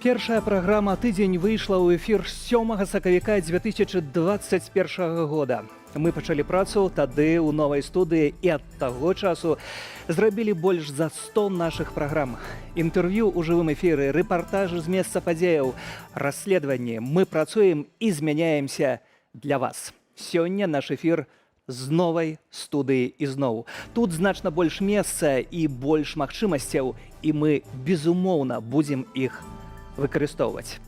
Першая праграма «Тыдзень» выйшла ў эфір 7 сакавіка 2021 года. Мы пачалі працу тады ў новай студыі і ад таго часу зрабілі больш за 100 нашых праграм. Інтэрв'ю ў жывым эфіры, рэпартажы з месца падзеяў, расследаванні. Мы працуем і змяняемся для вас. Сёння наш эфір з новай студыі ізноў. Тут значна больш месца і больш магчымасцяў, і мы, безумоўна, будзем іх выкарыстоўваць.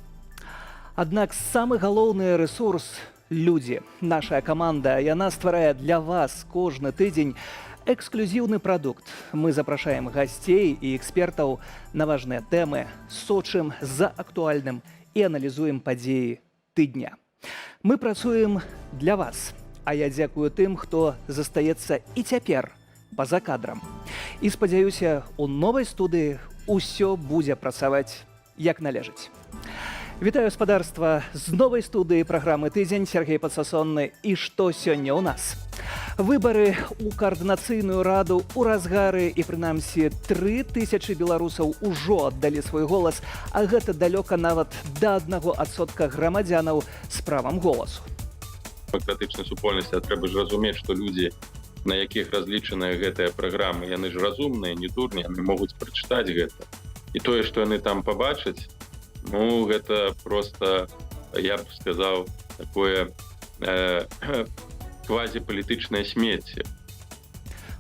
Аднак самы галоўны рэсурс – людзі. Наша каманда, яна стварае для вас кожны тыдзень эксклюзіўны прадукт. Мы запрашаем гасцей і экспертаў на важныя тэмы, сочым за актуальным і аналізуем падзеі тыдня. Мы працуем для вас, а я дзякую тым, хто застаецца і цяпер па-за кадрам. І спадзяюся, у новай студыі ўсё будзе працаваць як належыць. Вітаю гаспадарства з новай студыі праграмы «Тыдзень», Сергей Падсасонны. І што сёння ў нас? Выбары ў каардынацыйную раду ў разгары, і прынамсі 3000 беларусаў ужо аддалі свой голас, а гэта далёка нават да 1% грамадзянаў з правам голасу. Дэмакратычнай супольнасці трэба ж разумець, што людзі, на якіх разлічаныя гэтыя праграмы, яны ж разумныя, не дурні, яны могуць прачытаць гэта. І тое, што яны там пабачаць, ну, гэта проста, я б сказаў, такое квазіпалітычнае смецце.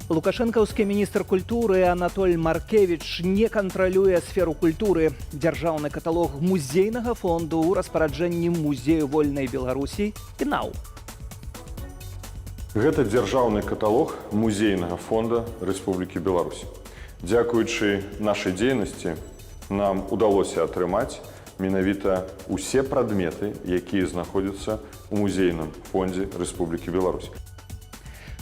Лукашэнкаўскі міністр культуры Анатоль Маркевіч не кантралюе сферу культуры. Дзяржаўны каталог музейнага фонду ў распараджэнні Музею вольнай Беларусі і НАУ. Гэта дзяржаўны каталог музейнага фонда Рэспублікі Беларусь. Дзякуючы нашай дзейнасці нам удалося атрымаць менавіта ўсе прадметы, якія знаходзяцца ў музейным фондзе Рэспублікі Беларусь.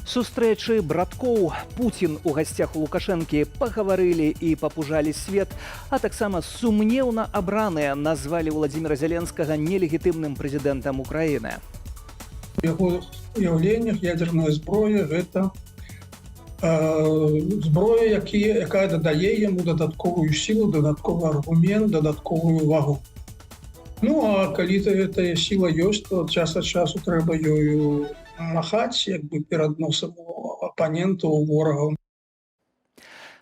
Сустрэчы браткоў, Пуцін у гасцях у Лукашэнкі, пагаварылі і папужалі свет, а таксама сумнеўна абраныя назвалі Владзіміра Зеленскага нелегітымным прэзідэнтам Украіны. У яго уяўленнях ядзерная зброя – гэта зброя, якая дадае яму дадатковую сілу, дадатковы аргумент, дадатковую вагу. Ну, а калі гэтая сіла ёсць, то час ад часу трэба ёю махаць, як бы перад носам апанентаў, ворагаў.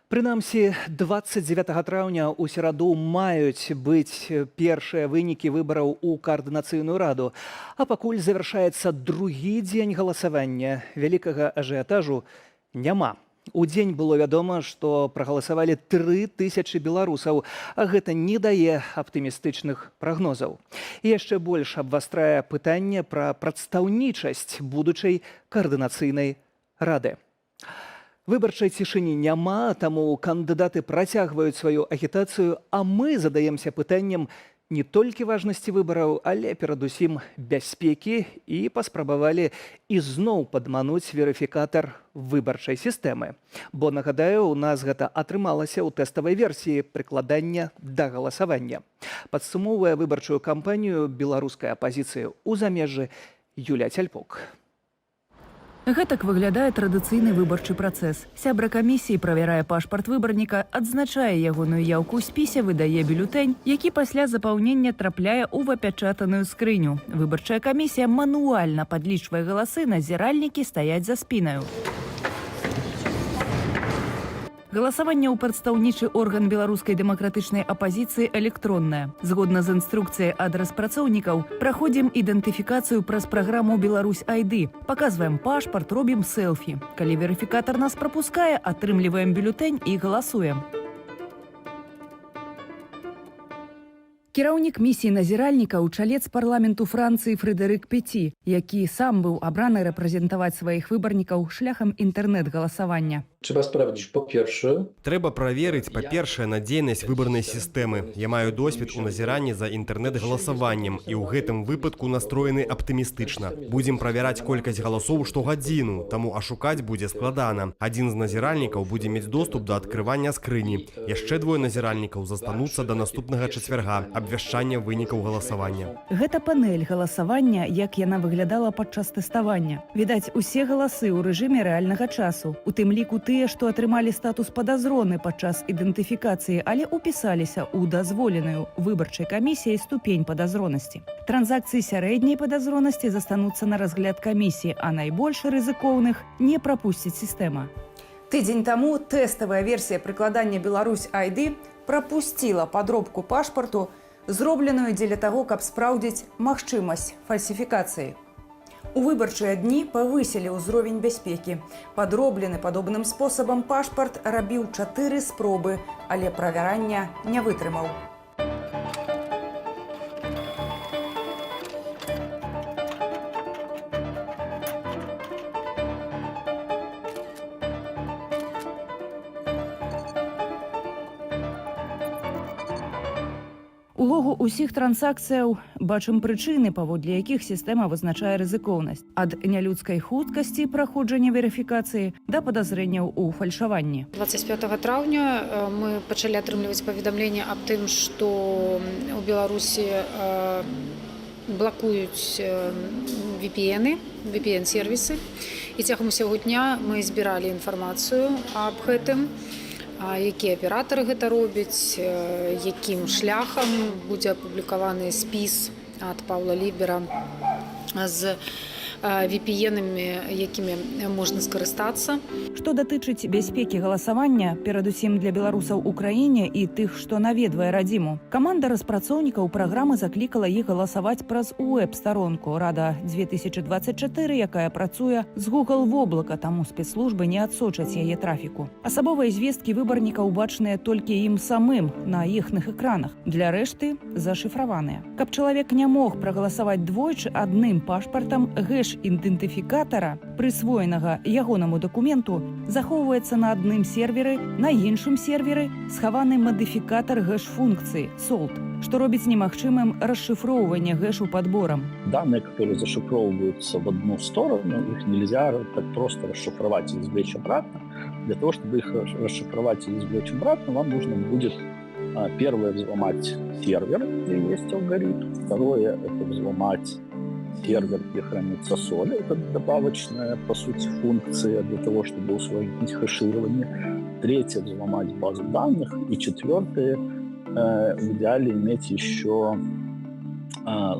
Прынамсі, 29 траўня ў сераду маюць быць першыя вынікі выбараў у каардынацыйную раду, а пакуль завяршаецца другі дзень галасавання. Вялікага ажыятажу няма. У дзень было вядома, што прагаласавалі 3000 беларусаў, а гэта не дае аптымістычных прагнозаў. І яшчэ больш абвастрае пытанне пра прадстаўнічасць будучай каардынацыйнай рады. Выбарчай цішыні няма, таму кандыдаты працягваюць сваю агітацыю, а мы задаемся пытаннем не толькі важнасці выбараў, але перадусім бяспекі і паспрабавалі ізноў падмануць верыфікатар выбарчай сістэмы. Бо, нагадаю, у нас гэта атрымалася ў тэставай версіі прыкладання да галасавання. Падсумоўвае выбарчую кампанію беларускай апазіцыі ў замежжы Юлія Цяльпук. Гэтак выглядае традыцыйны выбарчы працэс. Сябра камісіі правярае пашпарт выбарніка, адзначае ягоную яўку ў спісе, выдае бюлетэнь, які пасля запаўнення трапляе ў апячатаную скрыню. Выбарчая камісія мануальна падлічвае галасы, назіральнікі стаяць за спінаю. Галасаванне ў прадстаўнічы орган беларускай дэмакратычнай апазіцыі электроннае. Згодна з інструкцыяй ад распрацоўнікаў, праходзім ідэнтыфікацыю праз праграму «Беларусь ID». Паказваем пашпарт, робім селфі. Калі верыфікатар нас прапускае, атрымліваем бюлетэнь і галасуем. Кіраўнік місіі назіральнікаў чалец парламенту Францыі Фрэдэрык Пеці, які сам быў абраны рэпрэзентаваць сваіх выбарнікаў шляхам інтэрнэт-галасавання. Трэба праверыць, па-першае, надзейнасць выбарнай сістэмы. Я маю досвед у назіранні за інтэрнэт-галасаваннем і ў гэтым выпадку настроены аптымістычна. Будзем правяраць колькасць галасоў штогадзіну, таму ашукаць будзе складана. Адзін з назіральнікаў будзе мець доступ да адкрывання скрыні. Яшчэ двое назіральнікаў застануцца да наступнага чацвярга, абвяшчання вынікаў галасавання. Гэта панэль галасавання, як яна выглядала падчас тэставання. Відаць, усе галасы ў рэжыме рэальнага часу, у тым ліку тыя, што атрымалі статус падазроны падчас ідэнтыфікацыі, але упісаліся ў дазволеную выбарчай камісіяй ступень падазронасці. Транзакцыі сярэдняй падазронасці застануцца на разгляд камісіі, а найбольш рызыкоўных не прапусціць сістэма. Тыдзень таму тэставая версія прыкладання Беларусь ID прапусціла падробку пашпарту, зробленую дзеля таго, каб спраўдзіць магчымасць фальсіфікацыі. У выбарчыя дні павысілі ўзровень бяспекі. Падроблены падобным спосабам пашпарт рабіў 4 спробы, але правярання не вытрымаў. У логу ўсіх трансакцыяў бачым прычыны, паводле якіх сістэма вызначае рызыкоўнасць. Ад нялюдскай хуткасці праходжання верыфікацыі да падазрэнняў у фальшаванні. 25 траўня мы пачалі атрымліваць паведамленне аб тым, што ў Беларусі блакуюць VPN-сервісы. І цягам усяго дня мы збіралі інфармацыю аб гэтым, якія аператары гэта робяць, якім шляхам будзе апублікаваны спіс ад Паўла Лібера з VPN-амі, якімі можна скарыстацца. Што датычыць бяспекі галасавання, перадусім для беларусаў у краіне і тых, што наведвае радзіму, каманда распрацоўнікаў праграмы заклікала іх галасаваць праз уэб-старонку «Рада-2024», якая працуе з Google воблака, таму спецслужбы не адсочаць яе трафіку. Асабовыя звесткі выбарніка ўбачныя толькі ім самым на іхных экранах, для рэшты зашыфраваныя. Каб чалавек не мог прагаласаваць двойчы адным пашпартам, гэш-ідэнтыфікатара, прысвоенага ягонаму дакументу, захоўваецца на адным серверы, на іншым серверы схаваны мадыфікатар гэш-функцыі «Солт», што робіць немагчымым расшифроўванне гэшу падборам. Данные, которые зашифровываются в одну сторону, их нельзя так просто расшифровать и извлечь обратно. Для того, чтобы их расшифровать и извлечь обратно, вам нужно будет первое взломать сервер, где есть алгоритм. Второе — это взломать сервер, где хранится соль. Это добавочная, по сути, функция для того, чтобы усложнить хэширование. Третье — взломать базу данных. И четвертое — в идеале иметь еще,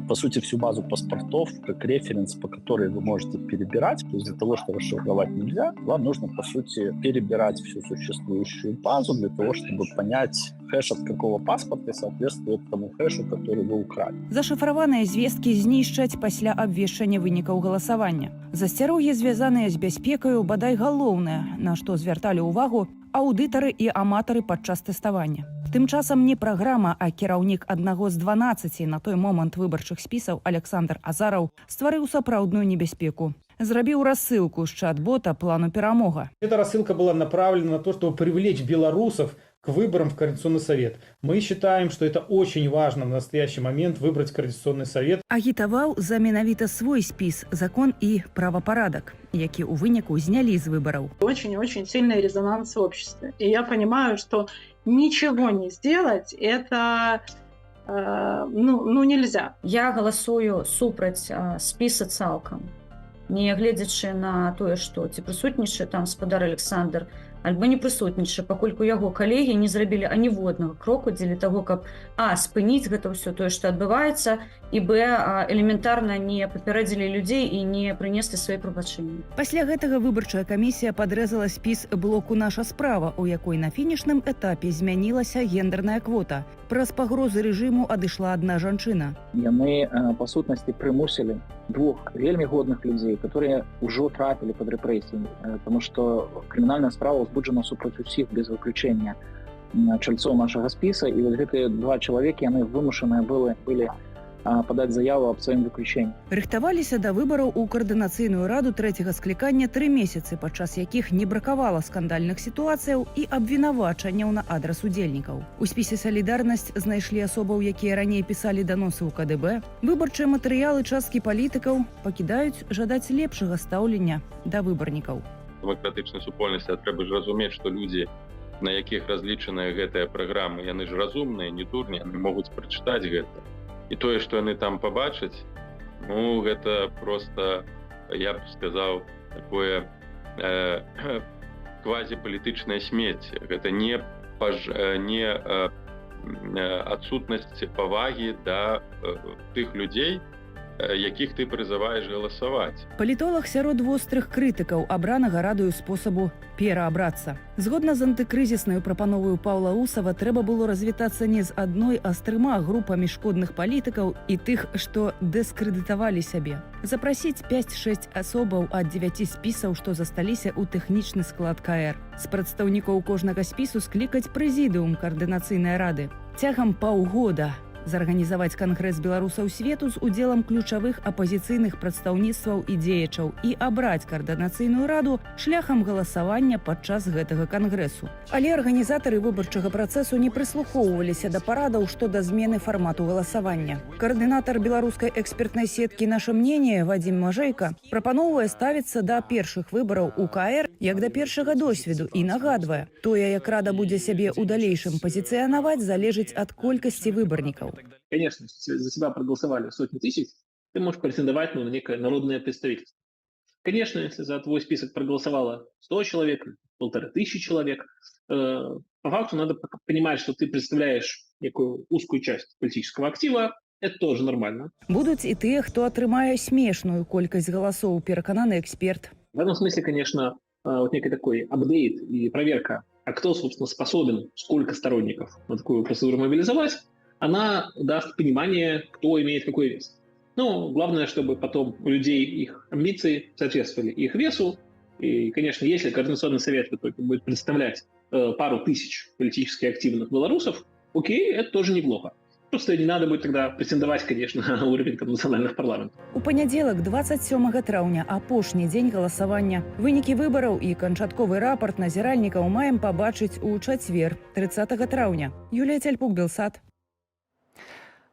по сути, всю базу паспортов как референс, по которой вы можете перебирать. То есть для того, что расшифровать нельзя, вам нужно, по сути, перебирать всю существующую базу для того, чтобы понять, хэш от какого паспорта соответствует тому хэшу, который вы украли. Зашифраваныя звесткі знішчаць пасля абвешчання вынікаў галасавання. Засцярогі, звязаныя з бяспекаю, бадай галоўнае, на што звярталі ўвагу аўдытары і аматары падчас тэставання. Тым часам не праграма, а кіраўнік аднаго з 12 на той момант выбарчых спісаў Александр Азараў стварыў сапраўдную небяспеку. Зрабіў рассылку з чат-бота плану перамога. Эта рассылка была направлена на то, чтобы привлечь белорусов к выборам в Координационный совет. Мы считаем, что это очень важно в настоящий момент выбрать Координационный совет. Агітаваў за менавіта свой спіс «Закон и правопорядок», які ў выніку знялі з выбораў. Очень-очень сильный резонанс в обществе. И я понимаю, что ничего не сделать, это нельзя. Я голосую супраць спіса цалкам. Не гледзячы на тое, што ці прысутнічае там спадар Александр, альбо не прысутнічае, паколькі яго калегі не зрабілі аніводнага кроку дзеля таго, каб спыніць гэта ўсё тое, што адбываецца, і элементарна не папярэдзілі людзей і не прынеслі свае прабачэнні. Пасля гэтага выбарчая камісія падрэзала спіс блоку «Наша справа», у якой на фінішным этапе змянілася гендерная квота. Праз пагрозы рэжыму адышла адна жанчына. Яны, па сутнасці, прымусілі двух вельмі годных людзей, которые ўжо трапілі пад рэпрэсіі, потому что крымінальная справа узбуджана супраць усіх без выключэння чальцоў нашага спіса, і вось гэтыя два чалавекі, яны вымушаныя былі падаць заяву аб сваім выключэнні. Рыхтаваліся да выбараў у каардынацыйную раду трэцяга склікання 3 месяцы, падчас якіх не бракавала скандальных сітуацыяў і абвінавачанняў на адрас удзельнікаў. У спісе «Салідарнасць» знайшлі асобаў, якія раней пісалі даносы ў КДБ. Выбарчыя матэрыялы часткі палітыкаў пакідаюць жадаць лепшага стаўлення да выбарнікаў. Дэмакратычнай супольнасці трэба ж разумець, што людзі, на якіх разлічаныя гэтыя праграмы, яны ж разумныя, не дурні, яны могуць прачытаць гэта. І тое, што яны там пабачаць, гэта проста, я б сказаў, такое квазіпалітычная смець. Гэта не адсутнасць павагі да тых людзей, якіх ты прызываеш галасаваць. Палітолог сярод вострых крытыкаў абранага радыю спосабу пераабрацца. Згодна з антыкрызіснаю прапановаю Паўла Усава, трэба было развітацца не з адной, а з 3 групамі шкодных палітыкаў і тых, што дыскрэдытавалі сябе. Запрасіць 5-6 асобаў ад 9 спісаў, што засталіся ў тэхнічны склад КР. З прадстаўнікоў кожнага спісу склікаць прэзідыум каардынацыйнай рады. Цягам паўгода зарганізаваць кангрэс беларусаў свету з удзелам ключавых апазіцыйных прадстаўніцтваў і дзеячаў і абраць каардынацыйную раду шляхам галасавання падчас гэтага кангрэсу. Але арганізатары выбарчага працэсу не прыслухоўваліся да парадаў што да змены фармату галасавання. Каардынатар беларускай экспертнай сеткі «Наше мнение» Вадзім Мажэйка прапаноўвае ставіцца да першых выбараў у КР як да першага досведу і нагадвае, тое, як рада будзе сябе ў далейшым пазіцыянаваць, залежыць ад колькасці выбарнікаў. Конечно, если за тебя проголосовали сотни тысяч, ты можешь претендовать на некое народное представительство. Конечно, если за твой список проголосовало 100 человек, 1500 человек, по факту надо понимать, что ты представляешь некую узкую часть политического актива. Это тоже нормально. Будуць і тыя, хто атрымае смешную колькасць галасоў, перакананы эксперт. В этом смысле, конечно, вот некий такой апдейт и проверка, а кто, собственно, способен, сколько сторонников на такую процедуру мобилизовать, она даст понимание, кто имеет какой вес. Ну, главное, чтобы потом у людей их амбиции соответствовали их весу. И, конечно, если Координационный совет в итоге будет представлять пару тысяч политически активных белорусов, окей, это тоже неплохо. Просто не надо будет тогда претендовать, конечно, на уровень национальных парламентов. У панядзелак 27 траўня апошні дзень галасавання. Вынікі выбараў і канчатковы рапарт назіральнікаў маем пабачыць у чацвер, 30 траўня. Юлія Цяльпук, Белсат.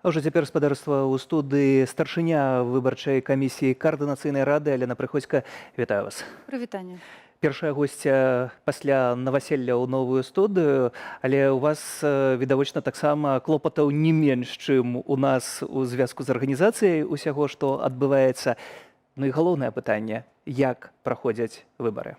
А ўжо цяпер спадарства ў студыі старшыня выбарчай камісіі каардынацыйнай рады Алена Прыходзька. Вітаю вас. Прывітанне. Першая госця пасля наваселля ў новую студыю, але ў вас відавочна таксама клопатаў не менш, чым у нас у звязку з арганізацыяй усяго, што адбываецца. Ну і галоўнае пытанне, як праходзяць выбары?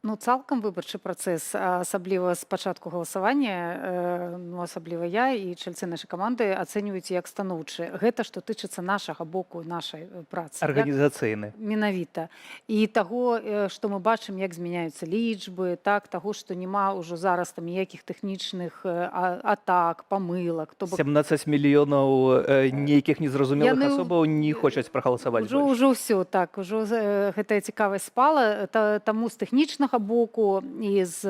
Ну, цалкам выбарчы працэс, асабліва з пачатку галасавання, асабліва я і чальцы нашай каманды ацэньваюць як станоўчы. Гэта што тычыцца нашага боку, нашай працы. Арганізацыйны. Менавіта. І таго, што мы бачым, як змяняюцца лічбы, так, таго, што няма ўжо зараз там ніякіх тэхнічных атак, памылак. 17 мільёнаў нейкіх незразумелых асобаў не хочуць прагаласаваць. Ужо ўсё, так, ужо гэтая цікавасць спала. Таму з тэхнічнага боку і з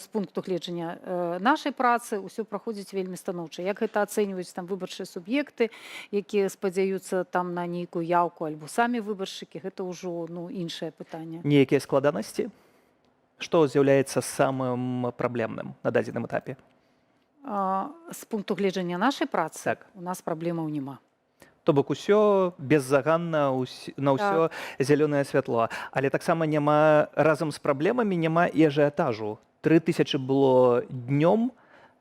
пункту гледжання нашай працы ўсё праходзіць вельмі станоўча. Як гэта ацэньваюць там выбарчыя суб'екты, якія спадзяюцца там на нейкую яўку, альбо самі выбаршчыкі, гэта ўжо іншае пытанне. Нейкія складанасці? Што з'яўляецца самым праблемным на дадзеным этапе? З пункту гледжання нашай працы у нас праблемаў няма. То бок усё беззаганна, на ўсё зялёнае святло. Але таксама няма, разам з праблемамі няма і ажыятажу. 3000 было днём.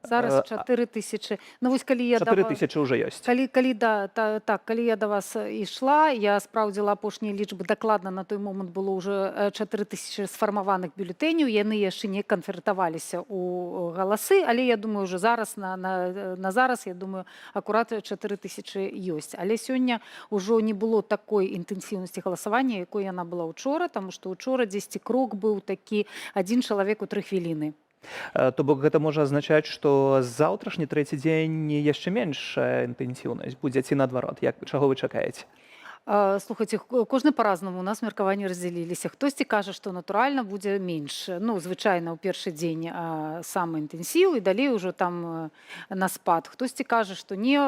Зараз 4000. Ну, вось калі я 4000 ўжо ёсць. Калі я да вас ішла, я спраўдзіла апошнія лічбы, дакладна на той момант было ўжо 4000 сфармаваных бюлетэняў, яны яшчэ не канвертаваліся ў галасы, але я думаю, ўжо зараз на зараз, я думаю, акурат 4000 ёсць. Але сёння ўжо не было такой інтэнсіўнасці галасавання, якой яна была ўчора, таму што ўчора дзесьці крок быў такі 1 чалавек у 3 хвіліны. То бок гэта можа азначаць, што заўтрашні трэці дзень яшчэ меншая інтэнсіўнасць будзе ці наадварот. Чаго вы чакаеце? Слухайце, кожны па-разнаму, у нас меркаванні раздзяліліся. Хтосьці кажа, што натуральна будзе менш. Ну, звычайна, ў першы дзень самы інтэнсіў і далей ужо там на спад. Хтосьці кажа, што не,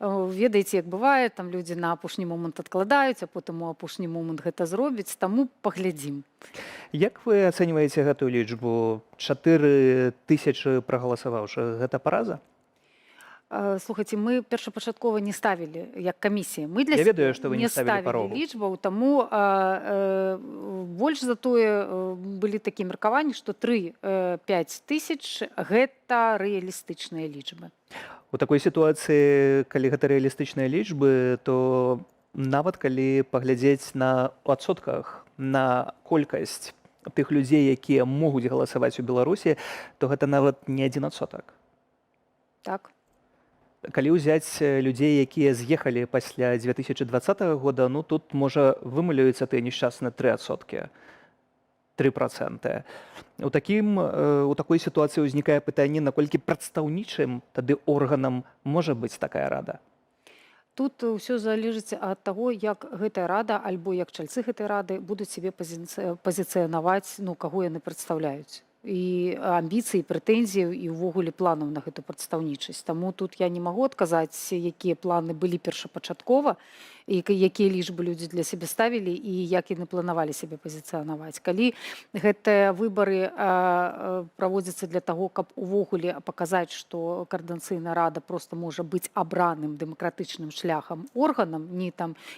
ведаеце, як бывае, там людзі на апошні момант адкладаюць, а потым у апошні момант гэта зробяць, таму паглядзім. Як вы ацэньваеце гэтую лічбу? 4000 прагаласаваўшы, гэта параза? Слухайце, мы першапачаткова не ставілі як камісія. Мы для ведаю, што вы не ставілі ставілі лічбаў, таму больш за тое былі такія меркаванні, што 3-5 тысяч гэта рэалістычныя лічбы. У такой сітуацыі, калі гэта рэалістычныя лічбы, то нават калі паглядзець на адсотках, на колькасць тых людзей, якія могуць галасаваць у Беларусі, то гэта нават не 1%. Так. Калі ўзяць людзей, якія з'ехалі пасля 2020 года, ну тут можа вымалююцца тыя несчасныя 3%. У такой сітуацыі ўзнікае пытанне, наколькі прадстаўнічым тады органам можа быць такая рада. Тут ўсё залежыць ад таго, як гэтая рада альбо як чальцы гэтай рады будуць сябе пазіцыянаваць, ну, каго яны прадстаўляюць. І амбіцыі, прэтэнзіяў і ўвогуле планаў на гэту прадстаўнічасць. Таму тут я не магу адказаць, якія планы былі першапачаткова, і якія лічбы людзі для сябе ставілі і як яны планавалі сябе пазіцыянаваць. Калі гэтыя выбары праводзяцца для таго, каб увогуле паказаць, што каардынацыйная рада проста можа быць абраным дэмакратычным шляхам органам,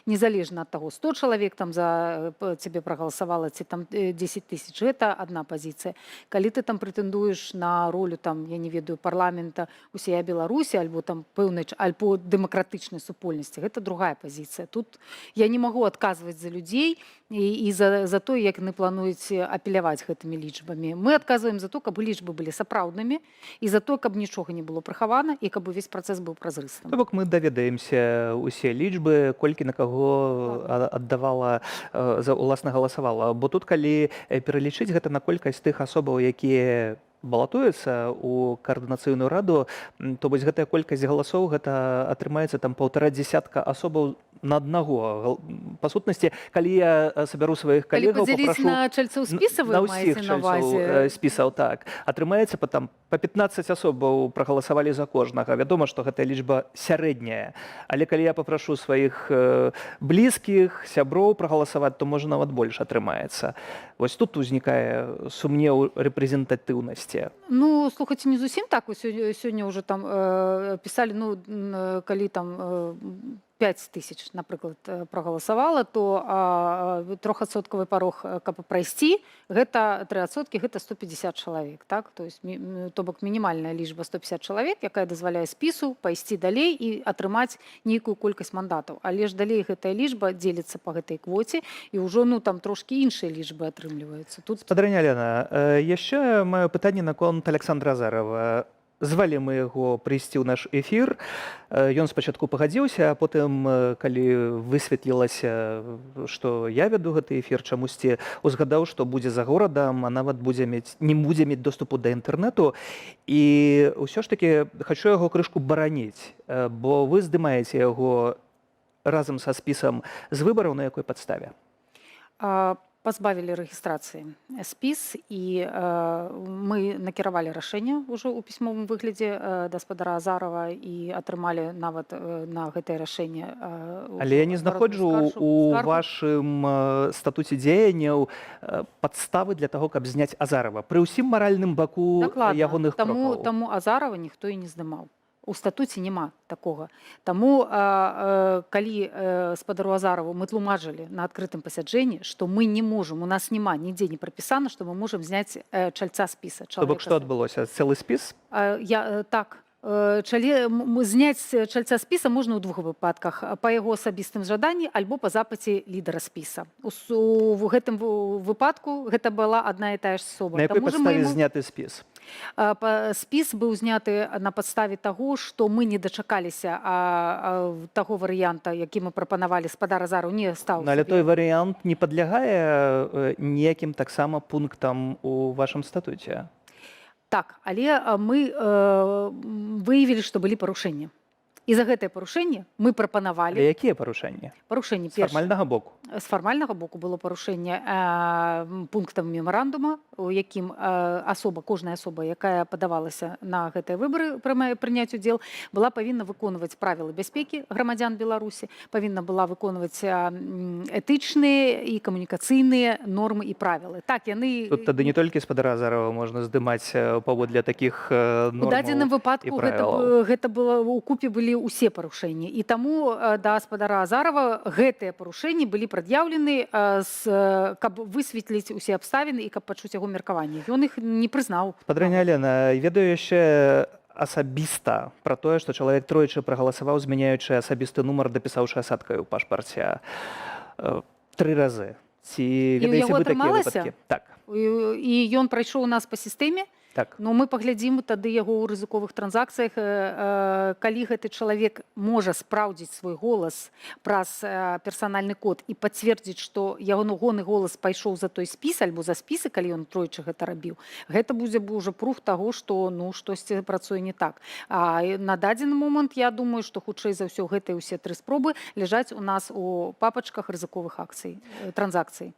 незалежна ад таго, 100 чалавек там за цябе прагаласавала ці там 10 000, гэта адна пазіцыя. Калі ты там прэтэндуеш на ролю, там, я не ведаю, парламента усея Беларусі, альбо там пэўнай, альбо дэмакратычнай супольнасці, гэта другая пазіцыя. Тут я не магу адказваць за людзей і за то, як яны плануюць апеляваць гэтымі лічбамі. Мы адказваем за то, каб лічбы былі сапраўднымі і за то, каб нічога не было прыхавана і каб увесь працэс быў празрыстым. То бок мы даведаемся ўсе лічбы, колькі на каго аддавала, уласна галасавала. Бо тут, калі пералічыць гэта на колькасць тых асобаў, якія балатуюцца ў каардынацыйную раду, то вось гэтая колькасць галасоў, гэта атрымаецца там 1,5 асобаў на аднаго. Па сутнасці, калі я сабяру сваіх калегаў, папрашу... на чальцоў спіса вы маеце на ўвазе? Спісаў, так. Атрымаецца па 15 асобаў прагаласавалі за кожнага. Вядома, што гэтая лічба сярэдняя. Але калі я папрашу сваіх блізкіх, сяброў прагаласаваць, то можа нават больш атрымаецца. Вось тут узнікае сумнеў рэпрэзентатыўнасці. Ну, слухайце, не зусім так. Сёння ўжо там пісалі, ну, калі там 5000, напрыклад, прагаласавала, то 3% парог, каб прайсці, гэта 3%, гэта 150 чалавек. Так? То бок мінімальная лічба 150 чалавек, якая дазваляе спісу пайсці далей і атрымаць нейкую колькасць мандатаў. Але ж далей гэтая лічба дзеліцца па гэтай квоце, і ўжо, ну, там трошкі іншыя лічбы атрымліваюцца. Спадарня Лена, яшчэ маё пытанне наконт Александра Азарова. Звалі мы яго прыйсці ў наш эфір. Ён спачатку пагадзіўся, а потым, калі высветлілася, што я вяду гэты эфір, чамусьці узгадаў, што будзе за горадам, а нават не будзе мець доступу да інтэрнэту. І ўсё ж такі хачу яго крышку бараніць, бо вы здымаеце яго разам са спісам з выбараў, на якой падставе? Пазбавілі рэгістрацыі спіс, і мы накіравалі рашэнне ўжо ў пісьмовым выглядзе гаспадара Азарова і атрымалі нават на гэтае рашэнне. Але я не знаходжу у вашым статуце дзеянняў падставы для таго, каб зняць Азарова. Пры ўсім маральным баку ягоных крокаў. Таму Азарова ніхто і не здымаў. У статуце няма такога. Таму, калі спадару Азарову мы тлумачылі на адкрытым пасяджэнні, што мы не можам, у нас няма нідзе не прапісана, што мы можам зняць чальца спіса. То бок што адбылося? Цэлы спіс? Так. Зняць чальца спіса можна ў двух выпадках: па яго асабістым жаданні альбо па запыце лідара спіса. У гэтым выпадку гэта была адна і тая ж асоба. На якой падставе зняты спіс? Спіс быў зняты на падставе таго, што мы не дачакаліся таго варыянта, які мы прапанавалі. Спадар Азаров не стаў. Але той варыянт не падлягае ніякім таксама пунктам у вашым статуце? Так, але мы выявілі, што былі парушэнні. І за гэтае парушэнне мы прапанавалі... Але якія парушэнні? Парушэнні з фармальнага боку? З фармальнага боку было парушэнне пунктам мемарандума, у якім кожная асоба, якая падавалася на гэтыя выбары прыняць удзел, была павінна выконваць правілы бяспекі грамадзян Беларусі, павінна была выконваць этычныя і камунікацыйныя нормы і правілы. Так, яны... Тут тады не толькі спадара Азарова можна здымаць паводле такіх нормаў. У дадзеным выпадку гэта было у купе былі усе парушэнні. І таму да спадара Азарова гэтыя парушэнні былі прад'яўлены, каб высветліць усе абставіны і каб пачуць яго меркаванне. Ён іх не прызнаў. Спадарня Лена, ведаю яшчэ асабіста пра тое, што чалавек тройчы прагаласаваў, змяняючы асабісты нумар, дапісаўшы асадкаю ў пашпарце 3 разы. Ці ведаеце вы такія выпадкі? Так. і ён прайшоў у нас па сістэме, Так. но мы паглядзім тады яго ў рызыковых транзакцыях, калі гэты чалавек можа спраўдзіць свой голас праз персанальны код і пацвердзіць, што ягоны голас пайшоў за той спіс альбо за спісы, калі ён тройчы гэта рабіў. Гэта будзе ўжо пруф таго, што штосьці працуе не так. А на дадзены момант я думаю, што хутчэй за ўсё гэтыя ўсе 3 спробы ляжаць у нас у папачках рызыковых транзакцый.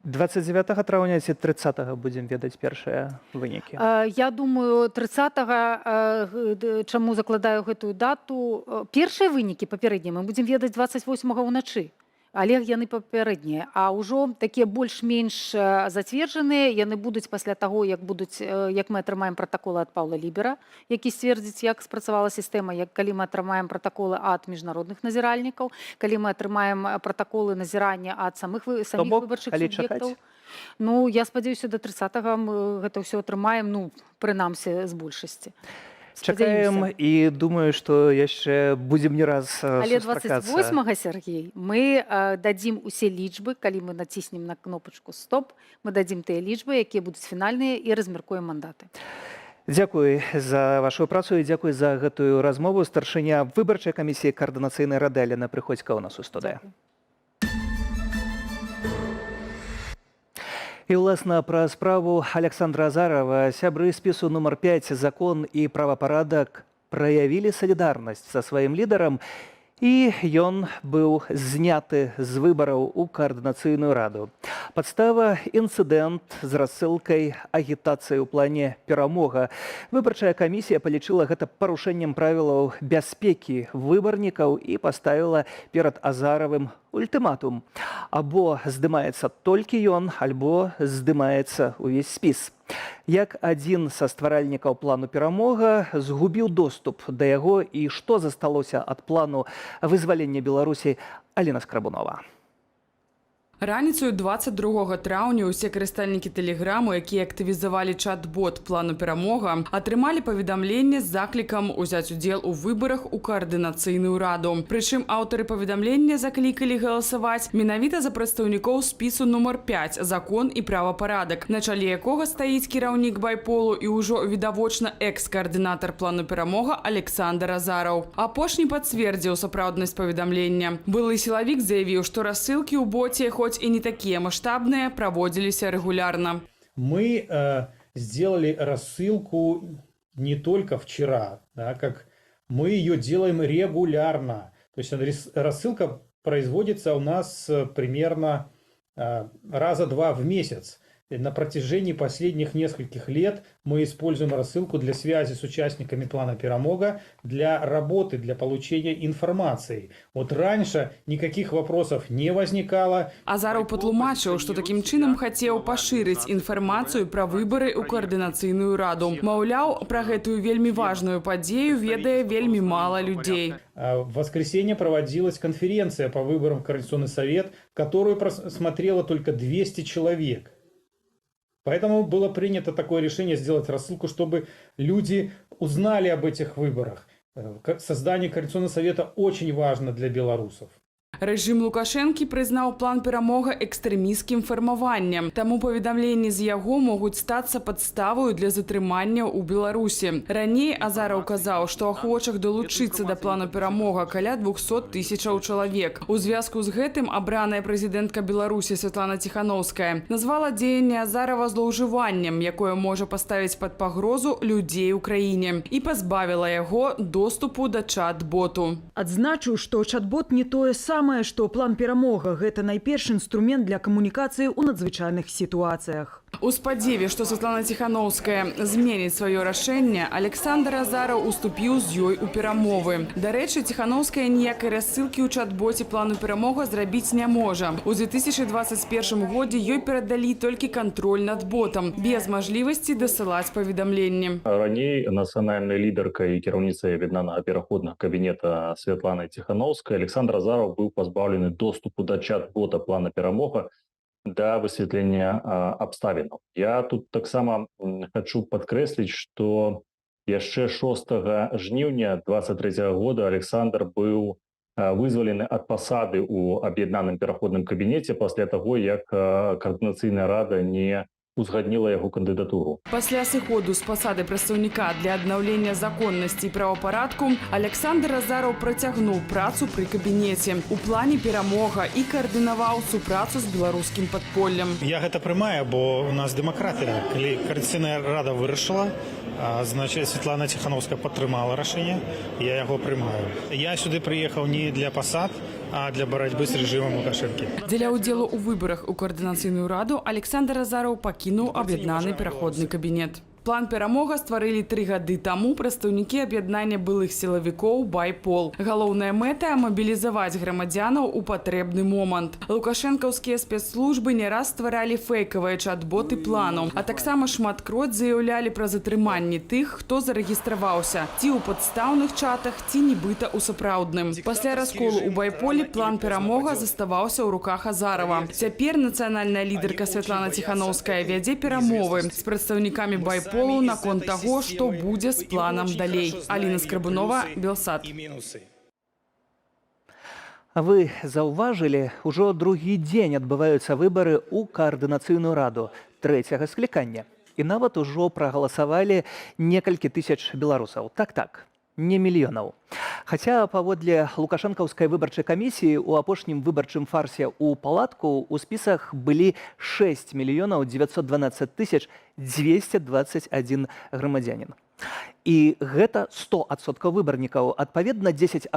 29 траўня ці 30 будзем ведаць першыя вынікі. Я думаю, 30-го, чаму закладаю гэтую дату, першыя вынікі папярэднія мы будзем ведаць 28-го ўначы. Але яны папярэднія, а ўжо такія больш-менш зацверджаныя, яны будуць пасля таго, як мы атрымаем пратаколы ад Паўла Лібера, які сцвердзіць, як спрацавала сістэма, калі мы атрымаем пратаколы ад міжнародных назіральнікаў, калі мы атрымаем пратаколы назірання ад саміх выбарчых суб'ектаў. Я спадзяюся, до 30-го мы гэта ўсё атрымаем, прынамсі, з большасці. Чакаем і думаю, што яшчэ будзем не раз Але сустракацца. 28-го, Сергей, мы дадзім усе лічбы, калі мы націснем на кнопачку «Стоп», мы дадзім тыя лічбы, якія будуць фінальныя, і размяркуем мандаты. Дзякуй за вашу працу і дзякуй за гэтую размову. Старшыня выбарчай камісіі каардынацыйнай рады Алена Прыходзька ў нас у студыі. І, уласна, пра справу Александра Азарова сябры спісу нумар 5 «Закон і правапарадак» праявілі салідарнасць са сваім лідарам, і ён быў зняты з выбараў у каардынацыйную раду. Падстава – інцыдэнт з рассылкай агітацыі ў плане перамога. Выбарчая камісія палічыла гэта парушэннем правілаў бяспекі выбарнікаў і паставіла перад Азаравым ультыматум. Або здымаецца толькі ён, альбо здымаецца ўвесь спіс. Як адзін са стваральнікаў плану перамога згубіў доступ да яго і што засталося ад плану вызвалення Беларусі, Алена Скрабунова. Раніцою 22 траўня ўсе карыстальнікі тэлеграму, якія актывізавалі чат-бот плану перамога, атрымалі паведамленне з заклікам узяць удзел у выбарах у каардынацыйную раду. Прычым аўтары паведамлення заклікалі галасаваць менавіта за прадстаўнікоў спісу нумар 5 «Закон і правапарадак», на чале якога стаіць кіраўнік байполу і ўжо відавочна экс-каардынатар плану перамога Александр Азараў. Апошні пацвердзіў сапраўднасць паведамлення. Былы сілавік заявіў, што рассылкі ў боце, хоть и не такие масштабные, проводились регулярно. Мы сделали рассылку не только вчера, как мы ее делаем регулярно. То есть рассылка производится у нас примерно раза 2 в месяц. На протяжении последних нескольких лет мы используем рассылку для связи с участниками плана перамога, для работы, для получения информации. Вот раньше никаких вопросов не возникало. Азаров патлумачыў, што такім чынам хацеў пашырыць інфармацыю пра выбары ў каардынацыйную раду. Маўляў, пра гэтую вельмі важную падзею ведае вельмі мала людзей. В воскресенье проводилась конференция по выборам в Координационный совет, которую просмотрело только 200 человек. Поэтому было принято такое решение сделать рассылку, чтобы люди узнали об этих выборах. Создание Координационного совета очень важно для белорусов. Рэжым Лукашэнкі прызнаў план перамога экстрэмісцкім фармаваннем. Таму паведамленні з яго могуць стацца падставаю для затрымання ў Беларусі. Раней Азараў казаў, што ахвочых далучыцца да плану перамога каля 200 000 чалавек. У звязку з гэтым абраная прэзідэнтка Беларусі Святлана Ціханаўская назвала дзеянне Азарава злоўжываннем, якое можа паставіць пад пагрозу людзей у краіне, і пазбавіла яго доступу да чат-боту. Адзначу, што чат-бот не тое самае, што план перамога – гэта найперш інструмент для камунікацыі ў надзвычайных сітуацыях. У спадзеве, што Святлана Ціханаўская зменіць сваё рашэнне, Александр Азараў уступіў з ёй у перамовы. Дарэчы, Ціханаўская ніякай рассылкі ў чат-боце плану перамога зрабіць не можа. У 2021 годзе ёй перадалі толькі кантроль над ботам, без мажлівасці дасылаць паведамленні. Раней нацыянальнай лідаркай і кіраўніцай аб'яднанага пераходнага кабінета Святланы Ціханаўскай Александр Азараў быў пазбаўлены доступу да чат-бота плана перамога да высветлення абставінаў. Я тут таксама хочу падкрэсліць, што яшчэ 6 жніўня 2023 года Александр быў вызвалены ад пасады ў аб'яднаным пераходным кабінеце пасля таго, як Координацыйная рада не узгадніла яго кандыдатуру. Пасля сыходу з пасады прадстаўніка для аднаўлення законнасці і правапарадку Александр Азараў працягнуў працу пры кабінеце у плане перамога і каардынаваў супрацу з беларускім падполлем. Я гэта прымаю, бо у нас дэмакратыя. Калі Координацыйная рада вырашыла, значит, Светлана Тихановская падтрымала рашэнне, я яго прымаю. Я сюды прыехаў не для пасад, а для барацьбы з рэжымам Лукашэнкі. Дзеля ўдзелу ў выбарах у Координацыйную раду Александр Азараў пакінуў аб'яднаны пераходны кабінет. План перамога стварылі 3 гады таму прадстаўнікі аб'яднання былых сілавікоў «Байпол». Галоўная мэта – мабілізаваць грамадзянаў у патрэбны момант. Лукашэнкаўскія спецслужбы не раз стваралі фейкавыя чат-боты плану, а таксама шматкроць заяўлялі пра затрыманні тых, хто зарэгістраваўся, ці ў падстаўных чатах, ці нібыта ў сапраўдным. Пасля расколу ў «Байполі» план перамога заставаўся ў руках Азарова. Цяпер нацыянальная лідарка Светлана Тихановская вядзе перамовы з прадстаўнікамі «Байполу» наконт таго, што будзе з планам далей. Аліна Скрабунова, Белсат. Вы заўважылі, ужо другі дзень адбываюцца выбары ў Координацыйную раду трэцяга склікання. І нават ужо прагаласавалі некалькі тысяч беларусаў. Так, не мільёнаў. Хаця паводле лукашэнкаўскай выбарчай камісіі у апошнім выбарчым фарсе ў палатку ў спісах былі 6 мільёнаў 912 тысяч 221 грамадзянін. І гэта 100% выбарнікаў. Адпаведна, 10%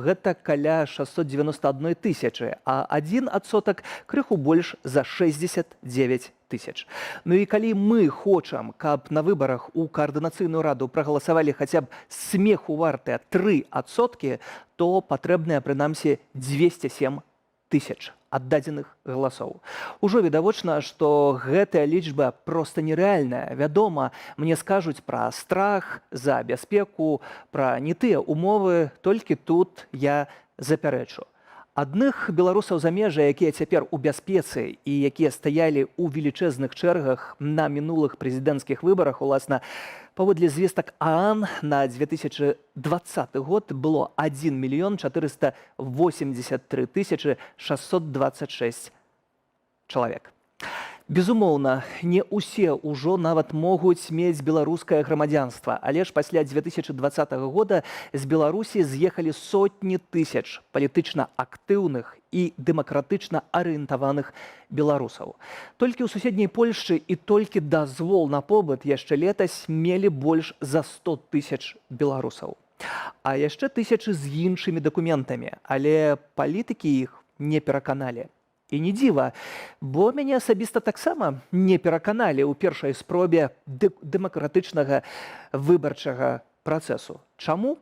гэта каля 691 тысячы, а 1% крыху больш за 69 тысяч. Ну і калі мы хочам, каб на выбарах у Координацыйную раду прагаласавалі хаця б смеху вартыя 3%, то патрэбныя прынамсі 207 тысяч аддадзеных галасоў. Ужо відавочна, што гэтая лічба проста нерэальная. Вядома, мне скажуць пра страх, за бяспеку, пра не тыя умовы, толькі тут я запярэчу. Адных беларусаў замежжа, якія цяпер у бяспецы і якія стаялі ў велічэзных чэргах на минулых прэзідэнцкіх выбарах, уласна, паводле звестак ААН на 2020 год было 1 мільён 483 тысячы 626 чалавек. Безумоўна, не ўсе ўжо нават могуць мець беларускае грамадзянства, але ж пасля 2020 года з Беларусі з'ехалі сотні тысяч палітычна актыўных і дэмакратычна арыентаваных беларусаў. Толькі ў суседняй Польшчы і толькі дазвол на побыт яшчэ летась мелі больш за 100 тысяч беларусаў. А яшчэ тысячы з іншымі дакументамі, але палітыкі іх не пераканалі. І не дзіва, бо мяне асабіста таксама не пераканалі ў першай спробе дэмакратычнага выбарчага працэсу. Чаму?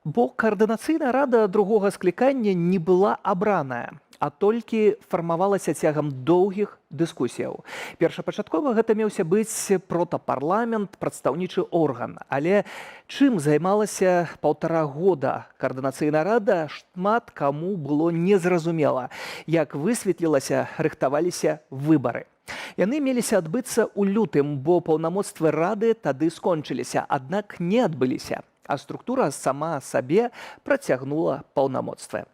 Бо Координацыйная рада другога склікання не была абраная, а толькі фармавалася цягам доўгіх дыскусіяў. Першапачаткова гэта меўся быць протапарламент, прадстаўнічы орган. Але чым займалася 1,5 года Координацыйная рада, шмат каму было незразумела. Як высветлілася, рыхтаваліся выбары. Яны меліся адбыцца ў лютым, бо паўнамоцтвы рады тады скончыліся, аднак не адбыліся, а структура сама сабе працягнула паўнамоцтвы.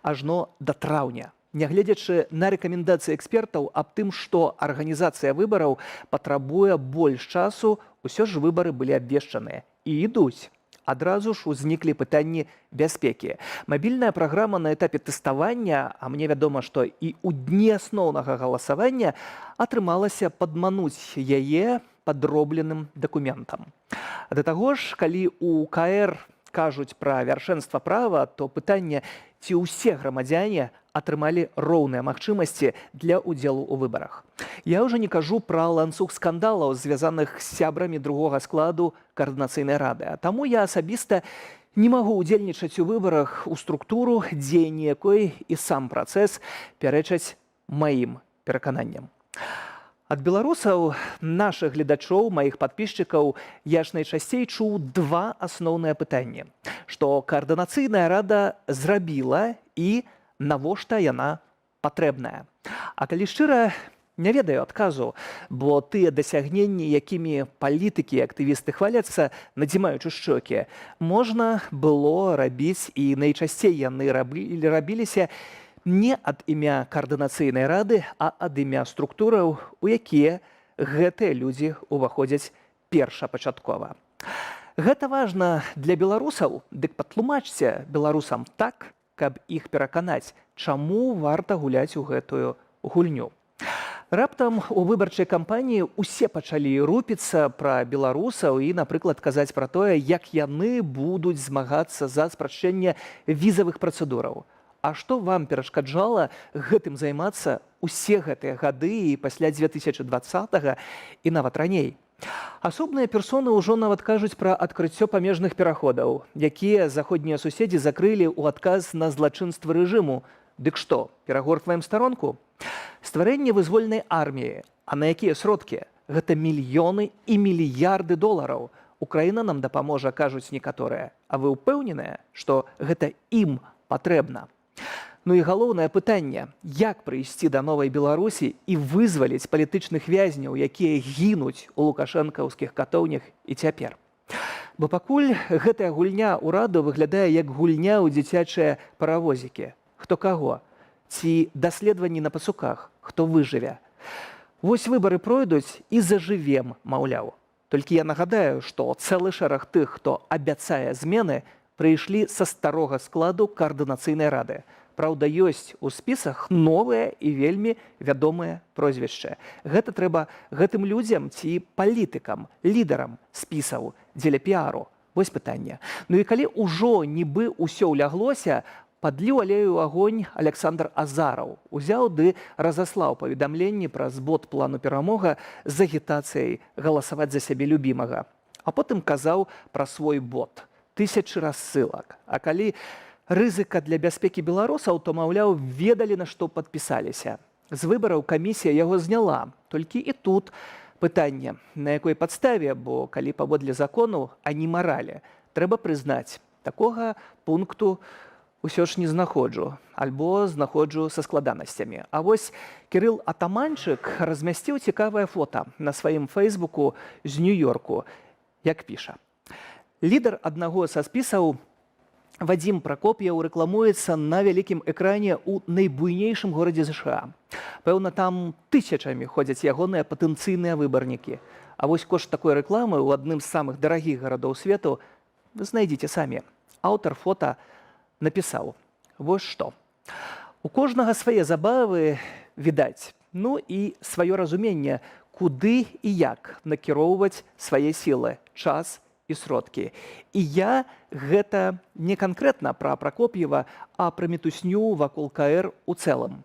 Ажно да траўня. Нягледзячы на рэкамендацыі экспертаў аб тым, што арганізацыя выбараў патрабуе больш часу, усё ж выбары былі абвешчаныя і ідуць. Адразу ж узніклі пытанні бяспекі. Мабільная праграма на этапе тэставання, а мне вядома, што і ў дні асноўнага галасавання атрымалася падмануць яе падробленым дакументам. Да таго ж, калі у КР кажуць пра вяршэнства права, то пытанне, ці ўсе грамадзяне атрымалі роўныя магчымасці для ўдзелу ў выбарах. Я ўжо не кажу пра ланцуг скандалаў, звязаных з сябрамі другога складу Координацыйнай рады. А таму я асабіста не магу ўдзельнічаць у выбарах у структуру, дзеянні якой і сам працэс пярэчаць маім перакананням. Ад беларусаў, нашых гледачоў, маіх падпісчыкаў, я ж найчасцей чуў 2 асноўныя пытанні. Што Координацыйная рада зрабіла і навошта яна патрэбная. А калі шчыра, не ведаю адказу, бо тыя дасягненні, якімі палітыкі і актывісты хваляцца, надзімаючы шчокі, можна было рабіць, і найчасцей яны рабіліся не ад імя Координацыйнай рады, а ад імя структураў, у якія гэтыя людзі ўваходзяць першапачаткова. Гэта важна для беларусаў, дык патлумачце беларусам так, каб іх пераканаць, чаму варта гуляць у гэтую гульню. Раптам у выбарчай кампаніі ўсе пачалі рупіцца пра беларусаў і, напрыклад, казаць пра тое, як яны будуць змагацца за спрашчэнне візавых працэдураў. А што вам перашкаджала гэтым займацца ўсе гэтыя гады і пасля 2020-го і нават раней? Асобныя персоны ўжо нават кажуць пра адкрыццё памежных пераходаў, якія заходнія суседзі закрылі ў адказ на злачынствы рэжыму. Дык што, перагортваем старонку? Стварэнне вызвольнай арміі, а на якія сродкі? Гэта мільёны і мільярды долараў. Украіна нам дапаможа, кажуць некаторыя. А вы ўпэўненыя, што гэта ім патрэбна? Ну і галоўнае пытанне, як прыйсці да новай Беларусі і вызваліць палітычных вязняў, якія гінуць у лукашэнкаўскіх катоўнях і цяпер. Бо пакуль гэтая гульня ўраду выглядае як гульня ў дзіцячыя паравозікі. Хто каго? Ці даследаванні на пасуках? Хто выжыве? Вось выбары пройдуць і зажывем, маўляў. Толькі я нагадаю, што цэлы шэраг тых, хто абяцае змены, прыйшлі са старога складу каардынацыйнай рады. Праўда, ёсць у спісах новыя і вельмі вядомыя прозвішчы. Гэта трэба гэтым людзям ці палітыкам, лідарам спісаў дзеля піару. Вось пытанне. Ну і калі ўжо нібы ўсё ўляглося, падліў алею ў агонь Александр Азараў. Узяў ды разаслаў паведамленні пра збот плану перамога з агітацыяй галасаваць за сябе любімага. А потым казаў пра свой бот. 1000 рассылак. А калі рызыка для бяспекі беларусаў, то, маўляў, ведалі, на што падпісаліся. З выбараў камісія яго зняла. Толькі і тут пытанне, на якой падставе, бо калі паводле закону, а не маралі, трэба прызнаць, такога пункту ўсё ж не знаходжу, альбо знаходжу са складанасцямі. А вось Кірыл Атаманчык размясціў цікавае фота на сваім фэйсбуку з Нью-Йорку, як піша. Лідар аднаго са спісаў Вадзім Пракоп'яў рэкламуецца на вялікім экране ў найбуйнейшым горадзе США. Пэўна, там тысячамі ходзяць ягоныя патэнцыйныя выбарнікі. А вось кошт такой рэкламы ў адным з самых дарагіх гарадоў свету вы знайдзіце самі. Аўтар фота напісаў: вось што. У кожнага свае забавы, відаць, ну і сваё разуменне, куды і як накіроўваць свае сілы, час і сродкі. І я гэта не канкрэтна пра Пракоп'ева, а пра мітусню вакол КР у цэлым.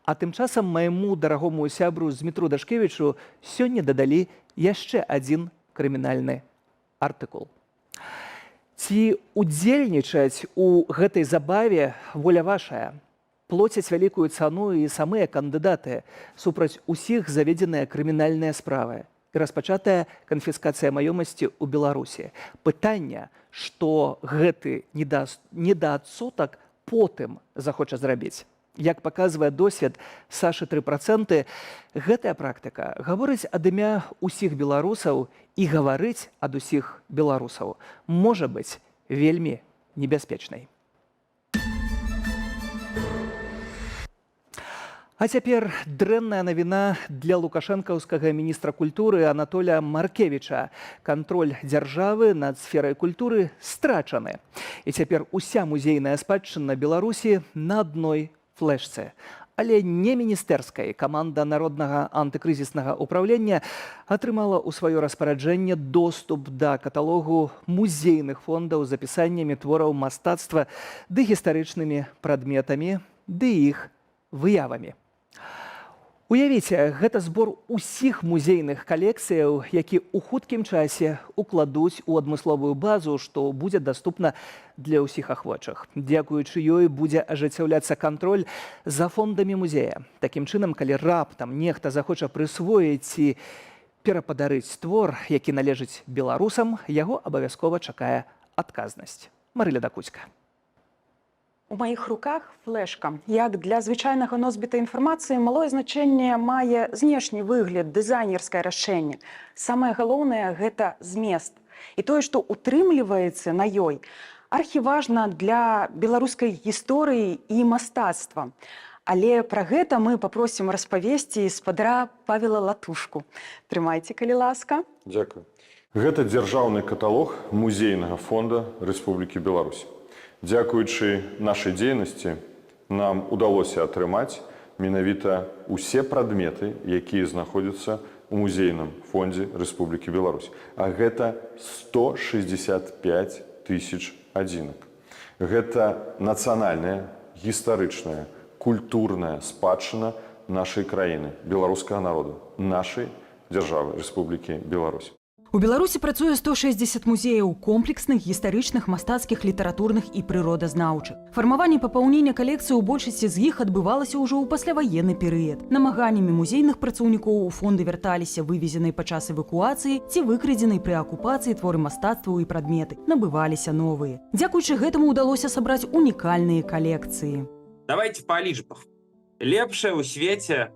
А тым часам майму дарагому сябру Змітру Дашкевічу сёння дадалі яшчэ адзін крымінальны артыкул. Ці удзельнічаць у гэтай забаве воля вашая? Плоцяць вялікую цану і самыя кандыдаты, супраць усіх заведзеныя крымінальныя справы і распачатая канфіскацыя маёмасці ў Беларусі. Пытанне, што гэты недаадсотак потым захоча зрабіць. Як паказвае досвед Сашы 3%, гэтая практыка гаворыць ад імя ўсіх беларусаў і гаварыць ад усіх беларусаў можа быць вельмі небяспечнай. А цяпер дрэнная навіна для лукашэнкаўскага міністра культуры Анатолія Маркевіча. Кантроль дзяржавы над сферай культуры страчаны. І цяпер уся музейная спадчына Беларусі на адной флешцы. Але не міністэрскай. Каманда Народнага антыкрызіснага ўпраўлення атрымала ў сваё распараджэнне доступ да каталогу музейных фондаў з апісаннямі твораў мастацтва ды гістарычнымі прадметамі ды іх выявамі. Уявіце, гэта збор усіх музейных калекцыяў, які ў хуткім часе укладуць у адмысловую базу, што будзе даступна для ўсіх ахвочых. Дзякуючы ёй будзе ажыццяўляцца кантроль за фондамі музея. Такім чынам, калі раптам нехта захоча прысвоіць ці перападарыць твор, які належыць беларусам, яго абавязкова чакае адказнасць. Марыля Дакуцька. У маіх руках флешка. Як для звычайнага носьбіта інфармацыі, малое значэнне мае знешні выгляд, дызайнерскае рашэнне. Самае галоўнае – гэта змест. І тое, што утрымліваецца на ёй, архіважна для беларускай гісторыі і мастацтва. Але пра гэта мы папросім распавесці спадара Павела Латушку. Трымайце, калі ласка. Дзякуй. Гэта дзяржаўны каталог музейнага фонда Рэспублікі Беларусь. Дзякуючы нашай дзейнасці нам удалося атрымаць менавіта усе прадметы, якія знаходзяцца у музейным фондзе Рэспублікі Беларусь. А гэта 165 тысяч адзінак. Гэта нацыянальная, гістарычная, культурная спадчына нашай краіны, беларускага народу, нашай дзяржавы Рэспублікі Беларусь. У Беларусі працуе 160 музеяў комплексных, гістарычных, мастацкіх, літаратурных і прыродазнаўчых. Фармаванне і папаўненне калекцыі ў большасці з іх адбывалася ўжо ў пасляваенны перыяд. Намаганнямі музейных працаўнікоў у фонды вярталіся вывезенай падчас эвакуацыі ці выкрадзенай пры акупацыі творы мастацтваў і прадметы. Набываліся новыя. Дзякуючы гэтаму ўдалося сабраць унікальныя калекцыі. Давайте по лічбах. Лепшая ў свеце,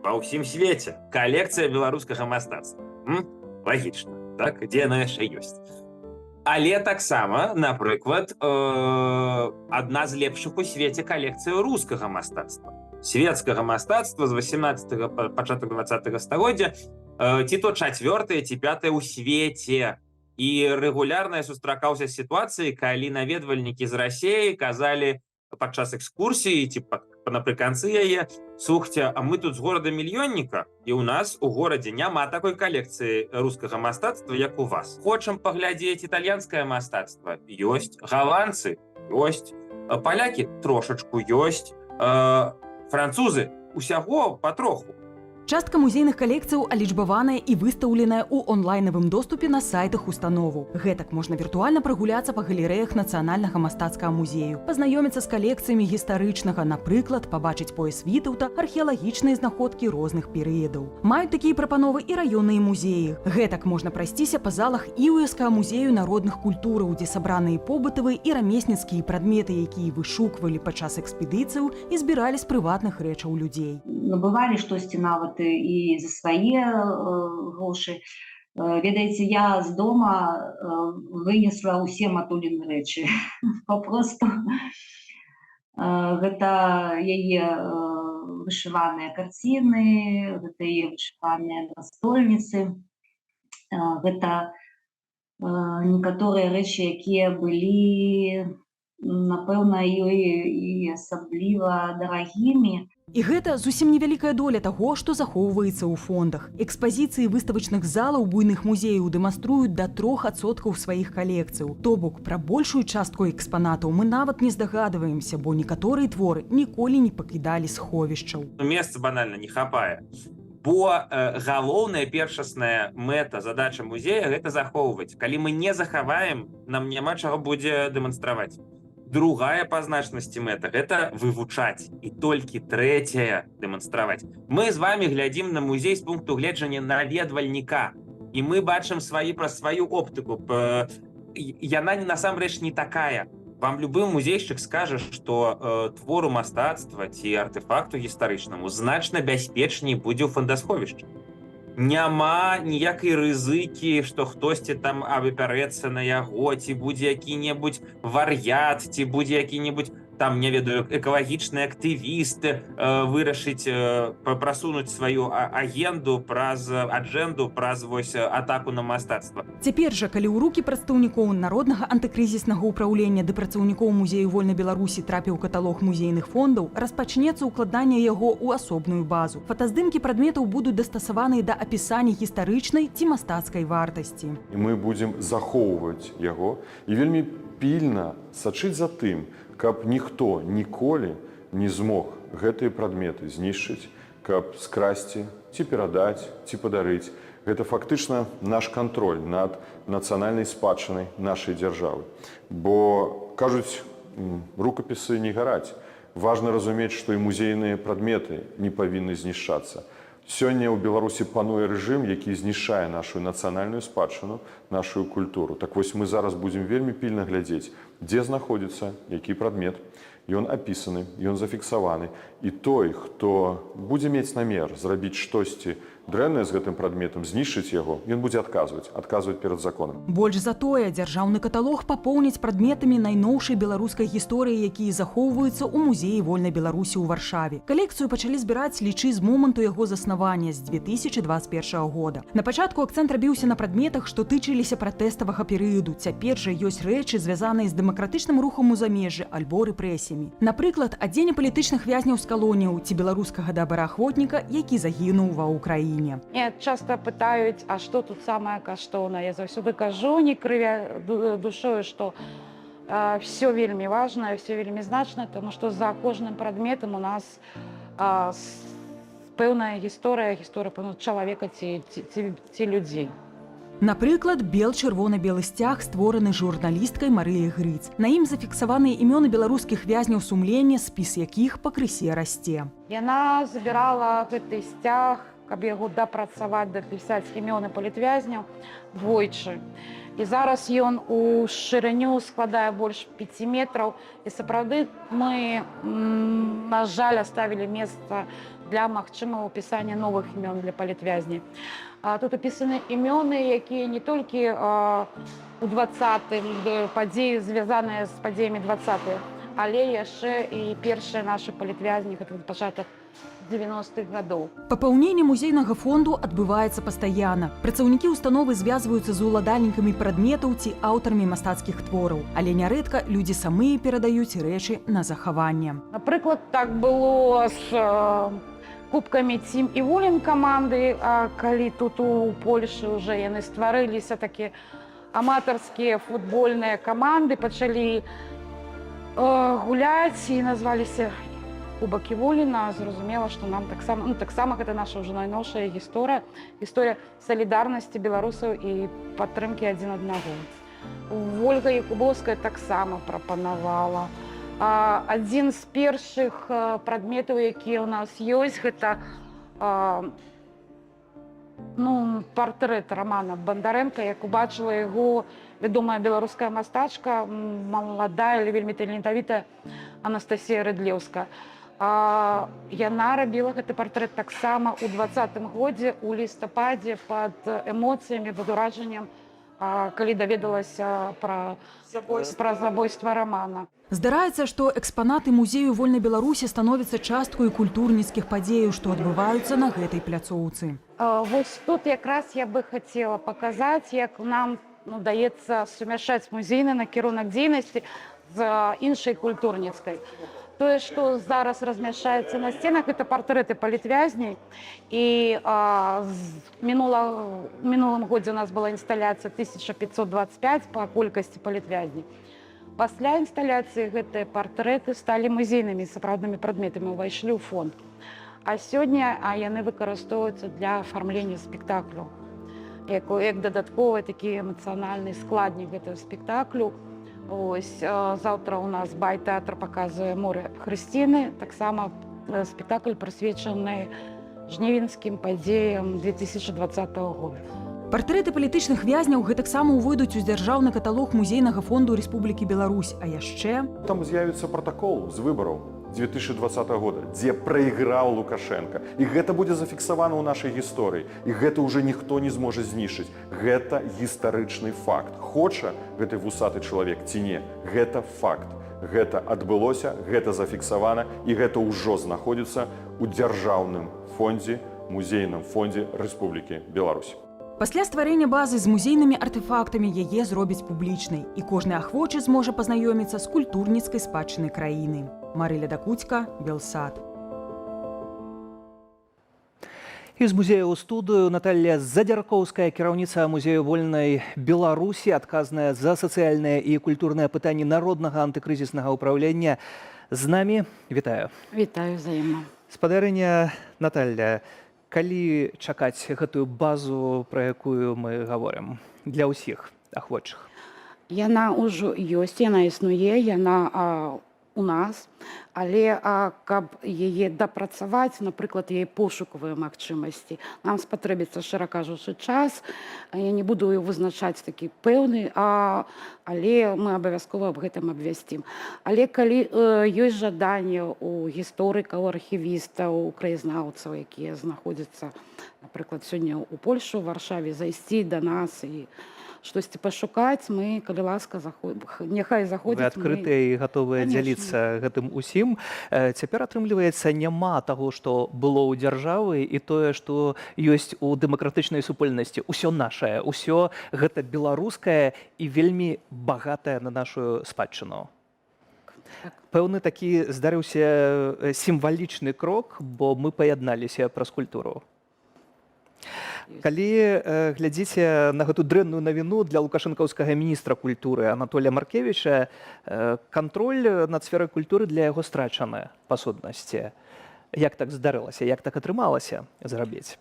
ва ўсім свеце, калекцыя беларускага мастацтва. Лагічна, так? Дзе яна яшчэ ёсць. Але таксама, напрыклад, адна з лепшых у свеце калекцыя рускага мастацтва. Светскага мастацтва з 18-го па пачатак 20-го стагоддзя, ці то 4-е, ці 5-е ў свеце. І рэгулярна я сустракаўся з сітуацыяй, калі наведвальнікі з Расіі казалі падчас экскурсіі, ці напрыканцы яе: слухайте, а мы тут з горада-мільённіка, і ў нас у горадзе няма такой калекцыі рускага мастацтва, як у вас. Хочам паглядзець італьянскае мастацтва? Ёсць. Галандцы? Ёсць. Палякі? Трошачку ёсць. Французы? Усяго патроху. Частка музейных калекцыяў алічбаваная і выстаўленая ў онлайнавым доступе на сайтах установаў. Гэтак можна віртуальна прагуляцца па галерэях Нацыянальнага мастацкага музею, пазнаёміцца з калекцыямі гістарычнага, напрыклад, пабачыць пояс Вітаўта, археалагічныя знаходкі розных перыядаў. Маюць такія прапановы і раённыя музеі. Гэтак можна прайсціся па залах Іўеўскага музею народных культураў, дзе сабраныя побытавыя і рамесніцкія прадметы, якія вышуквалі падчас экспедыцыяў і збіралі з прыватных рэчаў людзей. Набывалі штосьці нават і за свае грошы. Ведаеце, я з дома вынесла ўсе матуліны рэчы. Папросту гэта яе вышываныя карціны, гэта яе вышываныя настольніцы, гэта некаторыя рэчы, якія былі, напэўна, ёй і асабліва дарагімі. І гэта зусім невялікая доля таго, што захоўваецца ў фондах. Экспазіцыі выставачных залаў буйных музеяў дэманструюць да 3% сваіх калекцыяў. То бок, пра большую частку экспанатаў мы нават не здагадваемся, бо некаторыя творы ніколі не пакідалі сховішчаў. Месца банальна не хапае. Бо галоўная першасная мэта, задача музея — гэта захоўваць. Калі мы не захаваем, нам няма чаго будзе дэманстраваць. Другая па значнасці мэта — гэта вывучаць. І толькі трэцяя — дэманстраваць. Мы з вами глядзім на музей з пункту гледжання наведвальніка. І мы бачым праз сваю оптыку. Яна насамрэч не такая. Вам любы музейшчык скажа, што твору мастацтва ці артефакту гістарычнаму значна бяспечней будзе ў фондасховішчы. Няма ніякай рызыкі, што хтосьці там абапярэцца на яго, ці будзе які-небудзь вар'ят, ці будзе які-небудзь там, не ведаю, экалагічны актывіст вырашыць прасунуць сваю аджэнду праз атаку на мастацтва. Цяпер жа, калі ў рукі прадстаўнікоў Народнага антыкрызіснага ўпраўлення ды працаўнікоў музею Вольнай Беларусі трапіў каталог музейных фондаў, распачнецца ўкладанне яго ў асобную базу. Фотаздымкі прадметаў будуць дастасаваныя да апісання гістарычнай ці мастацкай вартасці. І мы будзем захоўваць яго і вельмі пільна сачыць за тым, каб ніхто ніколі не змог гэтыя прадметы знішчыць, каб скрасці, ці перадаць, ці падарыць. Гэта фактычна наш кантроль над нацыянальнай спадчынай нашай дзяржавы. Бо, кажуць, рукапісы не гараць. Важна разумець, што і музейныя прадметы не павінны знішчацца. Сёння ў Беларусі пануе рэжым, які знішчае нашу нацыянальную спадчыну, нашу культуру. Так вось мы зараз будзем вельмі пільна глядзець дзе знаходзіцца які прадмет, ён апісаны, ён зафіксаваны, і той, хто будзе мець намер зрабіць штосьці дрэннае з гэтым прадметам, знішчыць яго, ён будзе адказваць перад законам. Больш за тое, дзяржаўны каталог папоўніць прадметамі найноўшай беларускай гісторыі, якія захоўваюцца ў музеі вольнай Беларусі ў Варшаве. Калекцыю пачалі збіраць лічы з моманту яго заснавання з 2021 года. На пачатку акцэнт рабіўся на прадметах, што тычыліся пратэставага перыяду. Цяпер жа ёсць рэчы, звязаныя з дэмакратычным рухам у замежжы альбо рэпрэсіямі. Напрыклад, адзенне палітычных вязняў з калоніяў ці беларускага добраахвотніка, які загінуў ва Ўкраіне. Меня часто пытаюць, а что тут самое каштоўнае? Я заўсёды кажу, не крывя душою, что все вельмі важное, все вельмі значное, потому что за кожным прадметам у нас пэўная гісторыя чалавека ці людзей. Напрыклад, бел-чырвона-белы сцяг створаны журналісткай Марыяй Грыц. На ім зафіксаваныя імёны беларускіх вязняў сумлення, спіс якіх пакрысе расце. Яна забірала гэты сцяг, каб яго дапрацаваць, дапісаць імёны палітвязняў двойчы. І зараз ён у шырыню складае больш 5 метраў. І сапраўды мы, на жаль, аставілі месца для магчымага ўпісання новых імён для палітвязней. Тут опісаны імёны, якія не толькі у 20-м падзеі, звязаныя з падзеямі 20-х, але яшчэ і першыя нашы палітвязні, гэта пачатак 90-х гадоў. Папаўненне музейнага фонду адбываецца пастаянна. Працаўнікі установы звязваюцца з уладальнікамі прадметаў ці аўтарамі мастацкіх твораў, але нярэдка людзі самыя перадаюць рэчы на захаванне. Напрыклад, так было з кубкамі Цім і Волін каманды, калі тут у Польшы ўжо яны стварыліся такія аматарскія футбольныя каманды, пачалі гуляць і назваліся Кубак Воліна. Зразумела, што нам таксама гэта наша ўжо найноўшая гісторыя салідарнасці беларусаў і падтрымкі адзін аднаго. Вольга Якубоўская таксама прапанавала. Адзін з першых прадметаў, якія ў нас ёсць, гэта партрэт Романа Бандарэнка. Як убачыла яго вядомая беларуская мастачка, маладая, але вельмі талентавітая Анастасія Рыдлеўская. Яна рабіла гэты партрэт таксама ў 20-м годзе, у лістападзе, пад эмоцыямі, пад уражаннем, калі даведалася пра забойства Романа. Здараецца, што экспанаты музею вольнай Беларусі становяцца часткай культурніцкіх падзеяў, што адбываюцца на гэтай пляцоўцы. Вось тут якраз я бы хацела паказаць, як нам даецца сумяшчаць музейны накірунак дзейнасці з іншай культурніцкай. Тое, што зараз размяшчаецца на сценах, гэта партрэты палітвязней. І мінулым годзе у нас была інсталяцыя 1525 па колькасці палітвязней. Пасля інсталяцыі гэтыя партрэты сталі музейнымі сапраўднымі прадметамі, увайшлі ў фонд. А сёння яны выкарыстоўваюцца для афармлення спектаклю. Як дадатковы такі эмацыянальны складнік гэтага спектаклю. Заўтра у нас байтэатр паказвае «Море Хрысціны», таксама спектакль прысвечаны жнівеньскім падзеям 2020 года. Партрэты палітычных вязняў гэтаксама ўвойдуць у дзяржаўны каталог музейнага фонду Рэспублікі Беларусь, а яшчэ там з'явіцца протакол з выбараў 2020 года, дзе прайграў Лукашенко. І гэта будзе зафіксавана ў нашай гісторыі. І гэта ўжо ніхто не зможа знішчыць. Гэта гістарычны факт. Хоча гэты вусаты чалавек ці не, гэта факт. Гэта адбылося, гэта зафіксавана, і гэта ўжо знаходзіцца ў дзяржаўным фондзе, музейным фондзе Рэспублікі Беларусь. Пасля стварэння базы з музейнымі артэфактамі яе зробяць публічнай, і кожны ахвочы зможа пазнаёміцца з культурніцкай спадчынай краіны. Марыля Дакуцька, Белсад. Из музея ў студыю Наталья Задзяркоўская, кіраўніца музею вольнай Беларусі, адказная за сацыяльныя і культурныя пытанні народнага антыкрызіснага ўпраўлення. З намі. Вітаю. Вітаю взаемна. Спадарыня Наталья, калі чакаць гэтую базу, пра якую мы гаворым, для ўсіх ахвочых? Яна ўжо ёсць, яна існуе, яна у нас, але каб яе дапрацаваць, напрыклад, яе пошукавыя магчымасці, нам спатрэбіцца, шчыра кажучы, час. Я не буду вызначаць такі пэўны, але мы абавязкова аб гэтым абвясцім. Але калі ёсць жаданне у гісторыкаў, архівістаў, краязнаўцаў, якія знаходзяцца, напрыклад, сёння ў Польшу, у Варшаве, зайсці да нас і штосьці пашукаць, мы, калі ласка, няхай заходзяць. Вы адкрытыя і гатовыя дзяліцца гэтым усім. Цяпер, атрымліваецца, няма таго, што было ў дзяржавы, і тое, што ёсць у дэмакратычнай супольнасці. Усё нашае, усё гэта беларускае і вельмі багатае на нашу спадчыну. Пэўны такі здарыўся сімвалічны крок, бо мы паядналіся праз культуру. Калі глядзіце на гэту дрэнную навіну для лукашэнкаўскага міністра культуры Анатолія Маркевіча, кантроль над сферай культуры для яго страчаны, па сутнасці. Як так здарылася, як так атрымалася зрабіць?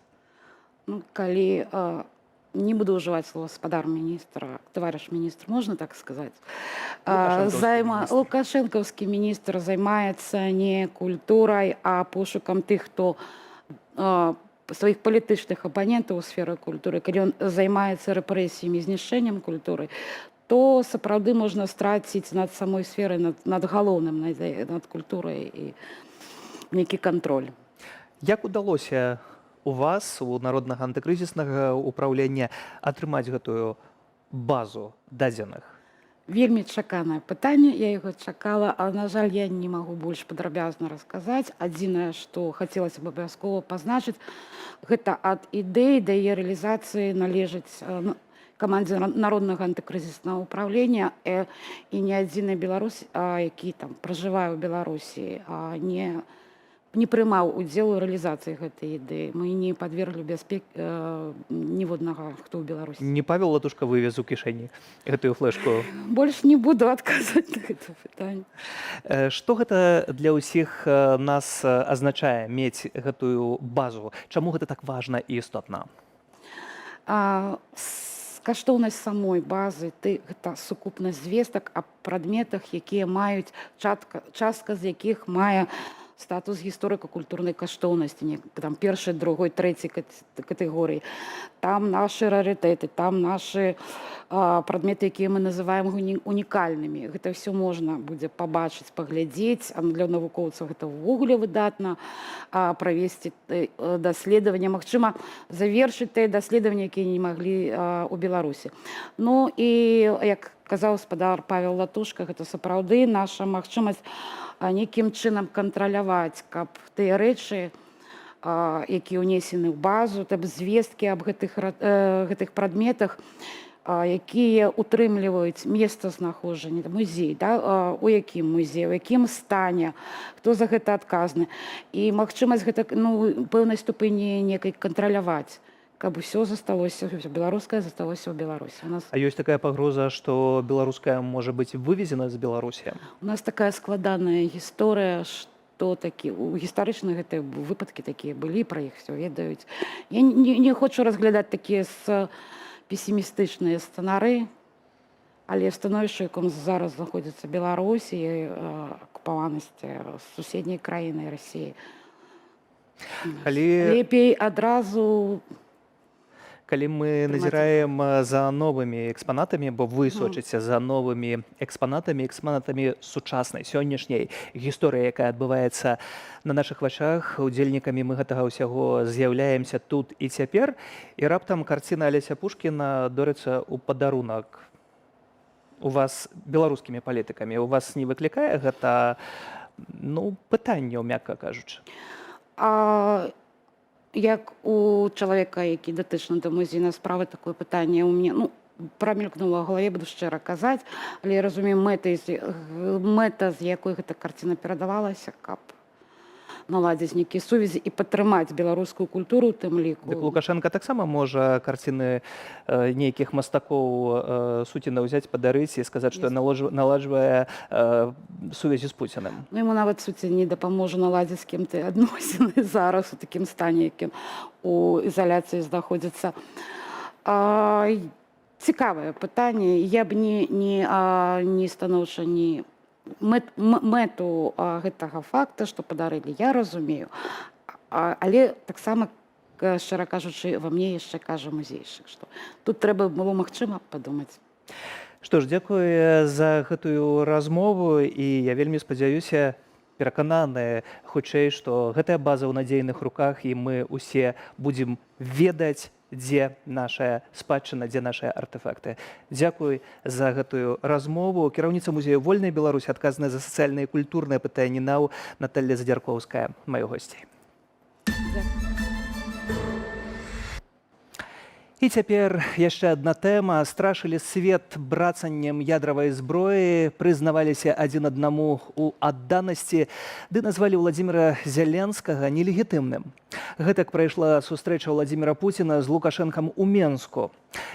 Калі не буду ўжываць слова спадар міністра, таварыш міністр, можна так сказаць? Лукашэнкаўскі міністр займаецца не культурай, а пошукам тых, хто сваіх палітычных апанентаў у сферы культуры, калі ён займаецца рэпрэсіямі, знішчэннем культуры, то сапраўды можна страціць над самой сферай, над галоўным, над культурай і нейкі кантроль. Як удалося у вас, у Народнага антыкрызіснага ўпраўлення, атрымаць гэтую базу дадзеных? Вельмі чаканае пытанне, я яго чакала, а, на жаль, я не магу больш падрабязна расказаць. Адзінае, што хацелася б абавязкова пазначыць, гэта ад ідэі да яе рэалізацыі належыць камандзе Народнага антыкрызіснага ўпраўлення і не адзіны беларус, які там пражывае ў Беларусі, не прымаў удзел у рэалізацыі гэтай ідэі. Мы не падверглі бяспекі ніводнага, хто ў Беларусі. Не Павел Латушка вывез у кішэні гэтую флешку? Больш не буду адказваць на гэта пытанне. Што гэта для ўсіх нас азначае, мець гэтую базу? Чаму гэта так важна і істотна? Каштоўнасць самой базы, гэта сукупнасць звестак аб прадметах, якія маюць, частка з якіх мае статус гісторыка-культурнай каштоўнасці, там першай, другой, трэцяй катэгорыі. Там нашы рарытэты, там нашы прадметы, якія мы называем унікальнымі. Гэта ўсё можна будзе пабачыць, паглядзець. Для навукоўцаў гэта ўвогуле выдатна правесці даследаванне. Магчыма, завершыць тыя даследаванні, якія не маглі ў Беларусі. Ну і, як казаў спадар Павел Латушка, гэта сапраўды наша магчымасць нейкім чынам кантраляваць, каб тыя рэчы, якія ўнесены ў базу, там звесткі аб гэтых прадметах, якія утрымліваюць месцазнаходжанне, музей, у якім музеі, у якім стане, хто за гэта адказны. І магчымасць гэта пэўнай ступені некай кантраляваць, каб усё засталося, беларускае засталося ў Беларусі. А ёсць такая пагроза, што беларуская можа быць вывезена з Беларусі? У нас такая складаная гісторыя, што у гістарычных гэтыя выпадкі такія былі, пра іх все ведаюць. Я не хочу разглядаць такія песімістычныя сцэнары, але становішча, якому зараз знаходзіцца Беларусь і акупаванасці суседняй краіны Расіі. Лепей адразу... Калі мы назіраем за новымі экспанатамі, бо вы сочыце за новымі экспанатамі сучаснай, сённяшняй гісторыі, якая адбываецца на нашых вачах, удзельнікамі мы гэтага ўсяго з'яўляемся тут і цяпер, і раптам карціна Алеся Пушкіна дорыцца ў падарунак у вас беларускімі палітыкамі. У вас не выклікае гэта пытанняў, мякка кажучы? Як у чалавека, які датычны да музейнай справы, такое пытанне ў мяне прамелькнула ў галаве, буду шчыра казаць, але я разумею, мэта, з якой гэта карціна перадавалася, каб наладзіць нейкія сувязі і падтрымаць беларускую культуру ў тым ліку. Дык Лукашенка таксама можа карціны нейкіх мастакоў Суціна ўзяць, падарыць і сказаць, што наладжвае сувязі з Пуціным. Яму нават Суцін не дапаможа наладзіць з кім-то адносіны зараз у такім стане, якім у ізаляцыі знаходзіцца. Цікавае пытанне. Я б не станоўча не мэту гэтага факта, што падарылі, я разумею. Але таксама, шчыра кажучы, ва мне яшчэ кажа музейшык, што тут трэба было магчыма падумаць. Што ж, дзякую за гэтую размову, і я вельмі спадзяюся, перакананы хутчэй, што гэтая база ў надзейных руках, і мы ўсе будзем ведаць, дзе наша спадчына, дзе нашыя артефакты. Дзякуй за гэтую размову. Кіраўніца музею «Вольная Беларусь», адказная за сацыяльныя і культурныя пытанні НАУ Наталья Задзяркоўская, маёй госці. І цяпер яшчэ адна тэма. Страшылі свет брацаннем ядравай зброі, прызнаваліся адзін аднаму ў адданасці, ды назвалі Владзіміра Зяленскага нелегітымным. Гэтак прайшла сустрэча Владзіміра Пуціна з Лукашэнкам у Менску.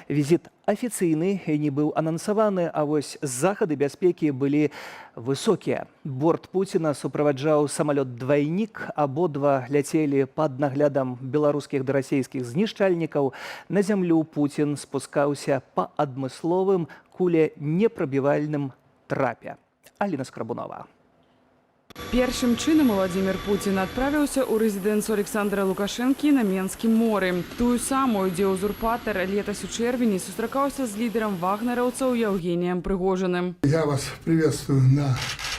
Візіт афіцыйны не быў анансаваны, а вось захады бяспекі былі высокія. Борт Пуціна суправаджаў самалёт-двайнік, абодва ляцелі пад наглядам беларускіх ды расійскіх знішчальнікаў. На зямлю Пуцін спускаўся па адмысловым куленепрабівальным трапе. Аліна Скрабунова. Першым чынам Владзімір Пуцін адправіўся ў рэзідэнцыю Александра Лукашэнкі на Менскім моры. Тую самую, дзе ўзурпатар летась у чэрвені сустракаўся з лідарам вагнераўцаў Евгением Пригожиным. Я вас приветствую на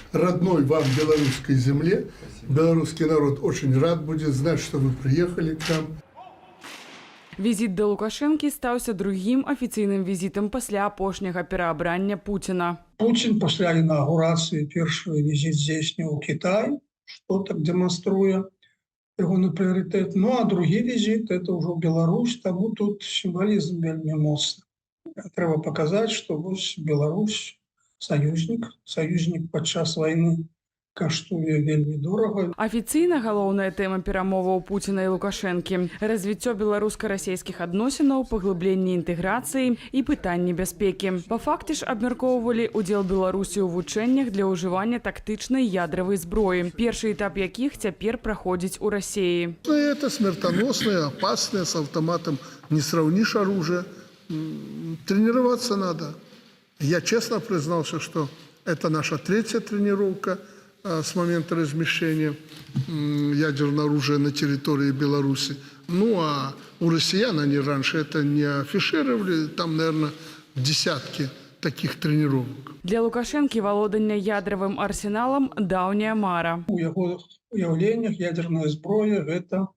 родной вам белорусской земле. Белорусский народ очень рад будет знать, что вы приехали к нам. Візіт да Лукашэнкі стаўся другім афіцыйным візітам пасля апошняга пераабрання Пуціна. Путин после инаугурации первый визит здейснил Китай, что так демонструя его на приоритет. Ну а другий визит это уже Беларусь, тому тут символизм вельми моцный. Треба показать, что Беларусь союзник подчас войны каштуе вельмі дорага. Афіцыйна галоўная тэма перамоваў Пуціна і Лукашэнкі – развіццё беларуска-расійскіх адносінаў, паглыбленне інтэграцыі і пытанні бяспекі. Па факце ж абмяркоўвалі удзел Беларусі ў вучэннях для ўжывання тактычнай ядравай зброі, першы этап якіх цяпер праходзіць у Расіі. Это смертоносное, опасное, с автоматом не сравнишь оружие. Тренироваться надо. Я честно признался, что это наша третья тренировка с момента размещения ядерного оружия на территории Беларуси. Ну а у россиян они раньше это не афишировали, там, наверное, десятки таких тренировок. Для Лукашэнкі валоданне ядравым арсеналам даўняя мара. У яго уяўленнях ядерная зброя гэта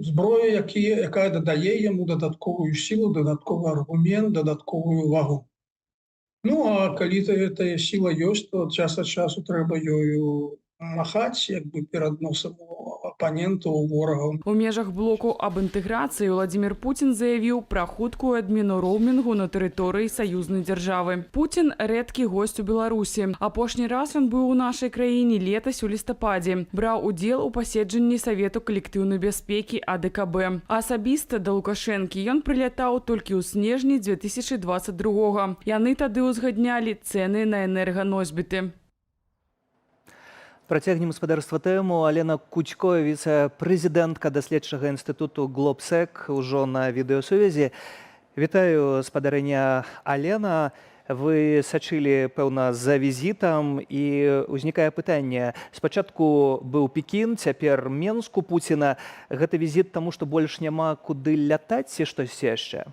зброя, якая дадае яму дадатковую сілу, дадатковы аргумент, дадатковую вагу. Ну, а калі гэтая сіла ёсць, то час ад часу трэба ёю махаць, як бы перад носам апанентаў, ворагаў. У межах блоку аб інтэграцыі Владзімір Пуцін заявіў пра хуткую адмену роумінгу на тэрыторыі саюзнай дзяржавы. Пуцін рэдкі госць у Беларусі. Апошні раз ён быў у нашай краіне летась у лістападзе. Браў удзел у паседжанні Савету калектыўнай бяспекі АДКБ. Асабіста да Лукашэнкі ён прылятаў толькі ў снежні 2022-го. Яны тады ўзгаднялі цэны на энерганосьбіты. Працягнем гаспадарства тэму. Алена Кучко, віцэ-прэзідэнтка даследчага інстытуту Глобсек, ужо на відэасувязі. Вітаю, спадарыня Алена. Вы сачылі, пэўна, за візітам, і ўзнікае пытанне. Спачатку быў Пекін, цяпер Менск у Пуціна. Гэта візіт таму, што больш няма куды лятаць ці штосьці яшчэ?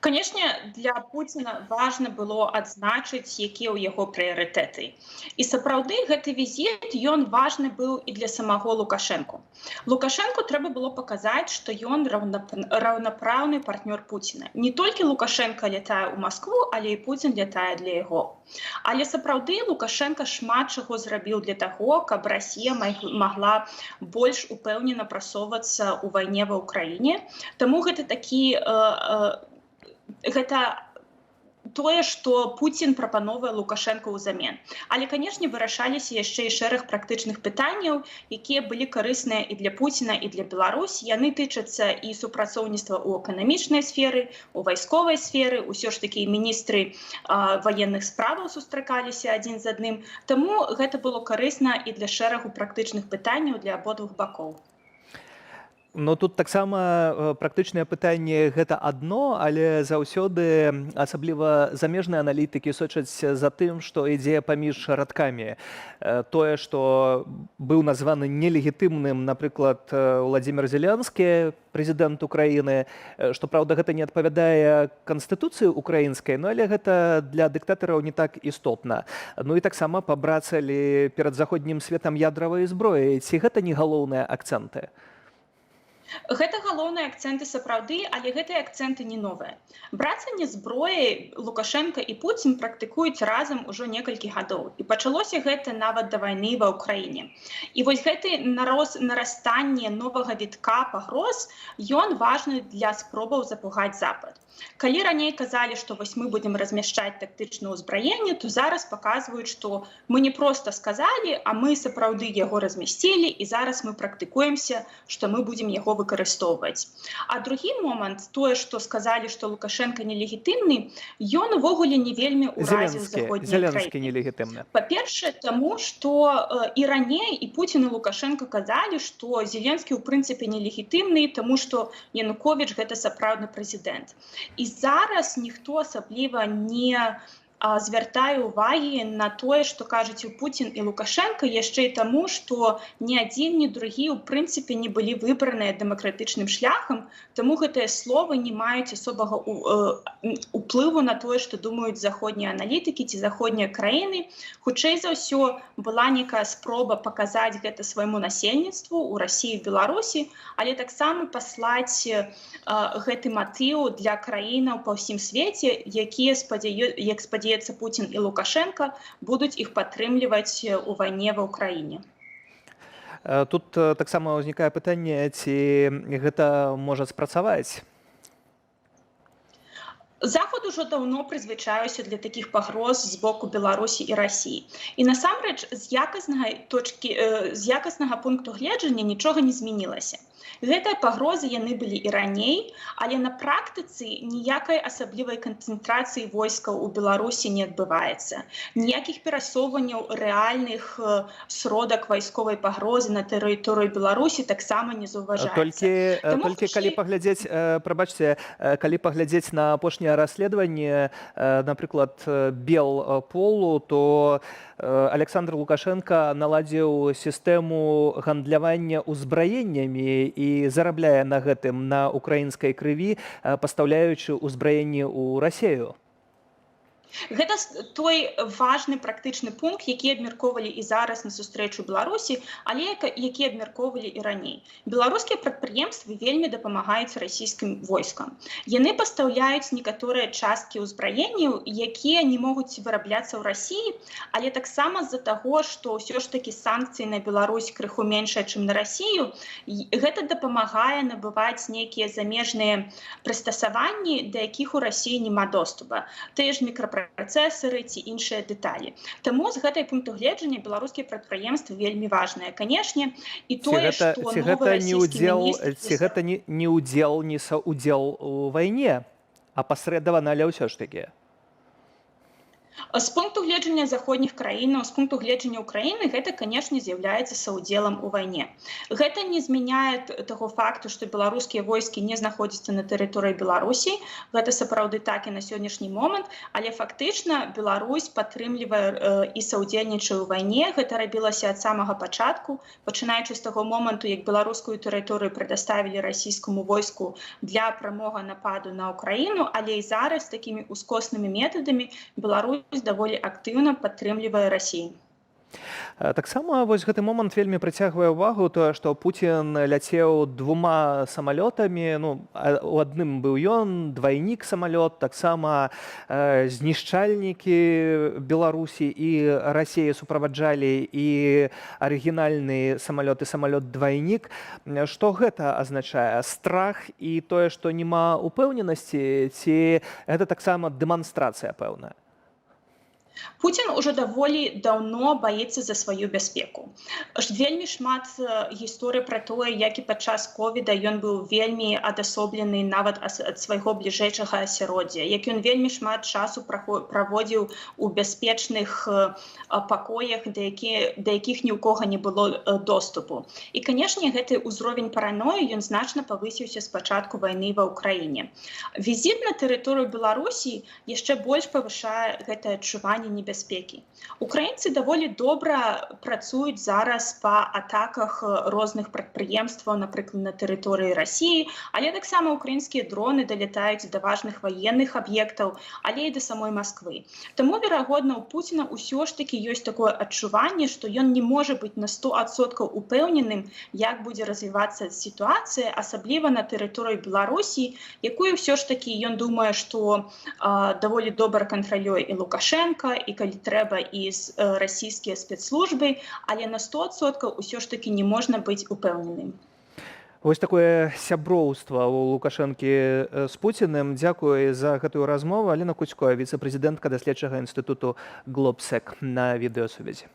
Канешне, для Пуціна важна было адзначыць, якія ў яго прыярытэты. І сапраўды гэты візіт, ён важны быў і для самого Лукашэнку. Лукашэнку трэба было паказаць, што ён раўнапраўны партнёр Пуціна. Не толькі Лукашэнка лятае ў Маскву, але і Пуцін лятае для яго. Але сапраўды Лукашэнка шмат чаго зрабіў для таго, каб Расія магла больш упэўнена прасоўвацца ў вайне ва ўкраіне. Таму гэта такі гэта тое, што Пуцін прапановвае Лукашэнку ўзамен. Але, канешне, вырашаліся яшчэ і шэраг практычных пытанняў, якія былі карысныя і для Пуціна, і для Беларусі. Яны тычацца і супрацоўніцтва ў эканамічнай сферы, у вайсковай сферы. Усё ж такі міністры ваенных справаў сустракаліся адзін з адным. Таму гэта было карысна і для шэрагу практычных пытанняў для абодвух бакоў. Ну тут таксама практычнае пытанне гэта адно, але заўсёды асабліва замежныя аналітыкі сочаць за тым, што ідзе паміж радкамі. Тое, што быў названы нелегітымным, напрыклад, Владзімір Зелянскі, прэзідэнт Украіны, што праўда гэта не адпавядае канстытуцыі украінскай, но але гэта для дыктатараў не так істотна. Ну і таксама пабрацалі перад заходнім светам ядравай зброі. Ці гэта не галоўныя акцэнты? Гэта галоўныя акцэнты сапраўды, але гэтыя акцэнты не новыя. Брацанне зброі Лукашенко і Пуцін практыкуюць разам ужо некалькі гадоў. І пачалося гэта нават да вайны ва ўкраіне. І вось гэты нарастанне новага вітка пагроз, ён важны для спробаў запугаць Запад. Калі раней казалі, што вось мы будзем размяшчаць тактычнае ўзбраенне, то зараз паказваюць, што мы не проста сказалі, а мы сапраўды яго размясцілі, і зараз мы практыкуемся, што мы будзем яго выкарыстоўваць. А другі момант, тое, што сказалі, што Лукашенко нелегітымны, ён увогуле не вельмі ўразіў заходнія Зеленскі краіны. нелегітымны. Па-першае, таму, што і раней, і Пуцін, і Лукашенко казалі, што Зеленскі ў прынцыпе нелегітымны, таму што Януковіч гэта сапраўдны прэзідэнт. І зараз ніхто асабліва не звяртае ўвагі на тое, што кажуць і Пуцін і Лукашенко, яшчэ і таму, што ні адзін, ні другі ў прынцыпе не былі выбраныя дэмакратычным шляхам, таму гэтыя словы не маюць асобага ўплыву на тое, што думаюць заходнія аналітыкі ці заходнія краіны. Хутчэй за ўсё была некая спроба паказаць гэта свайму насельніцтву ў Расіі і Беларусі, але таксама паслаць гэты матыў для краінаў па ўсім свеце, якія, як спадзяецца Пуцін і Лукашенко, будуць іх падтрымліваць у вайне ва ўкраіне. Тут таксама ўзнікае пытанне, ці гэта можа спрацаваць? Захад ужо даўно прызвычаіўся для такіх пагроз з боку Беларусі і Расіі. І насамрэч з якаснага пункту гледжання нічога не змянілася. Гэтыя пагрозы яны былі і раней, але на практыцы ніякай асаблівай канцэнтрацыі войскаў у Беларусі не адбываецца. Ніякіх перасоўванняў рэальных сродак вайсковай пагрозы на тэрыторыі Беларусі таксама не заўважаецца. Толькі калі паглядзець, прабачце, калі паглядзець на апошняе расследаванне, напрыклад, Белполу, то Александр Лукашенко наладзіў сістэму гандлявання ўзбраеннямі і зарабляе на гэтым на украінскай крыві, пастаўляючы ўзбраенне ў Расію. Гэта той важны практычны пункт, які абмяркоўвалі і зараз на сустрэчу Беларусі, але які абмяркоўвалі і раней. Беларускія прадпрыемствы вельмі дапамагаюць расійскім войскам. Яны пастаўляюць некаторыя часткі ўзбраенняў, якія не могуць вырабляцца ў Расіі, але таксама з-за таго, што ўсё ж такі санкцыі на Беларусь крыху меншыя, чым на Расію, гэта дапамагае набываць нейкія замежныя прыстасаванні, да якіх у Расіі няма доступа. Тыя ж мікрапрацэсары ці іншыя дэталі. Таму з гэтай пункту гледжання беларускія прадпрыемствы вельмі важныя. Канешне, і тое, што новы расійскі міністр... Ці гэта не ўдзел, не саўдзел у вайне, а пасрэдавана, але ўсё ж такі? З пункту гледжання заходніх краінаў, з пункту гледжання Украіны, гэта, канешне, з'яўляецца саўдзелам у вайне. Гэта не змяняе таго факту, што беларускія войскі не знаходзяцца на тэрыторыі Беларусі. Гэта сапраўды так і на сённяшні момант, але фактычна Беларусь падтрымлівае і саўдзельнічае ў вайне. Гэта рабілася ад самага пачатку, пачынаючы з таго моманту, як беларускую тэрыторыю прадаставілі расійскаму войску для прамога нападу на Украіну, але і зараз такімі ускоснымі метадамі Беларусь даволі актыўна падтрымлівае Расію. Таксама вось гэты момант вельмі прыцягвае ўвагу, тое, што Пуцін ляцеў двума самалётамі, у адным быў ён, двайнік самалёт, таксама знішчальнікі Беларусі і Расіі суправаджалі і арыгінальны самалёт і самалёт-двайнік. Што гэта азначае? Страх і тое, што няма упэўненасці, ці гэта таксама дэманстрацыя пэўная? Путін уже даволі давно баіцца за сваю бяспеку. Вельмі шмат гісторый пра тое, як і падчас ковіда ён быў вельмі адасоблены нават ад свайго бліжэйшага асяроддзя, як ён вельмі шмат часу праводзіў у бяспечных пакоях, да якіх ні ў кога не было доступу. І, канешне, гэты ўзровень параноі ён значна павысіўся з пачатку вайны ва ўкраіне. Візіт на тэрыторыю Беларусі яшчэ больш павышае гэтае адчуванне небяспекі. Украінцы даволі добра працуюць зараз па атаках розных прадпрыемстваў, напрыклад, на тэрыторыі Расіі, але таксама украінскія дроны далятаюць да важных ваенных аб'ектаў, але і да самой Масквы. Таму, верагодна, у Пуціна ўсё ж такі ёсць такое адчуванне, што ён не можа быць на 100% упэўненым, як будзе развівацца сітуацыя, асабліва на тэрыторыі Беларусі, якую ўсё ж такі ён думае, што даволі добра кантралюе і Лукашенко, і калі трэба і расійскія спецслужбы, але на 100% ўсё ж такі не можна быць упэўненым. Вось такое сяброўства у Лукашэнкі з Пуціным. Дзякуй за гэтую размову. Алена Куцько, віцэ-прэзідэнтка даследчага інстытуту Глобсек на відэасувязі.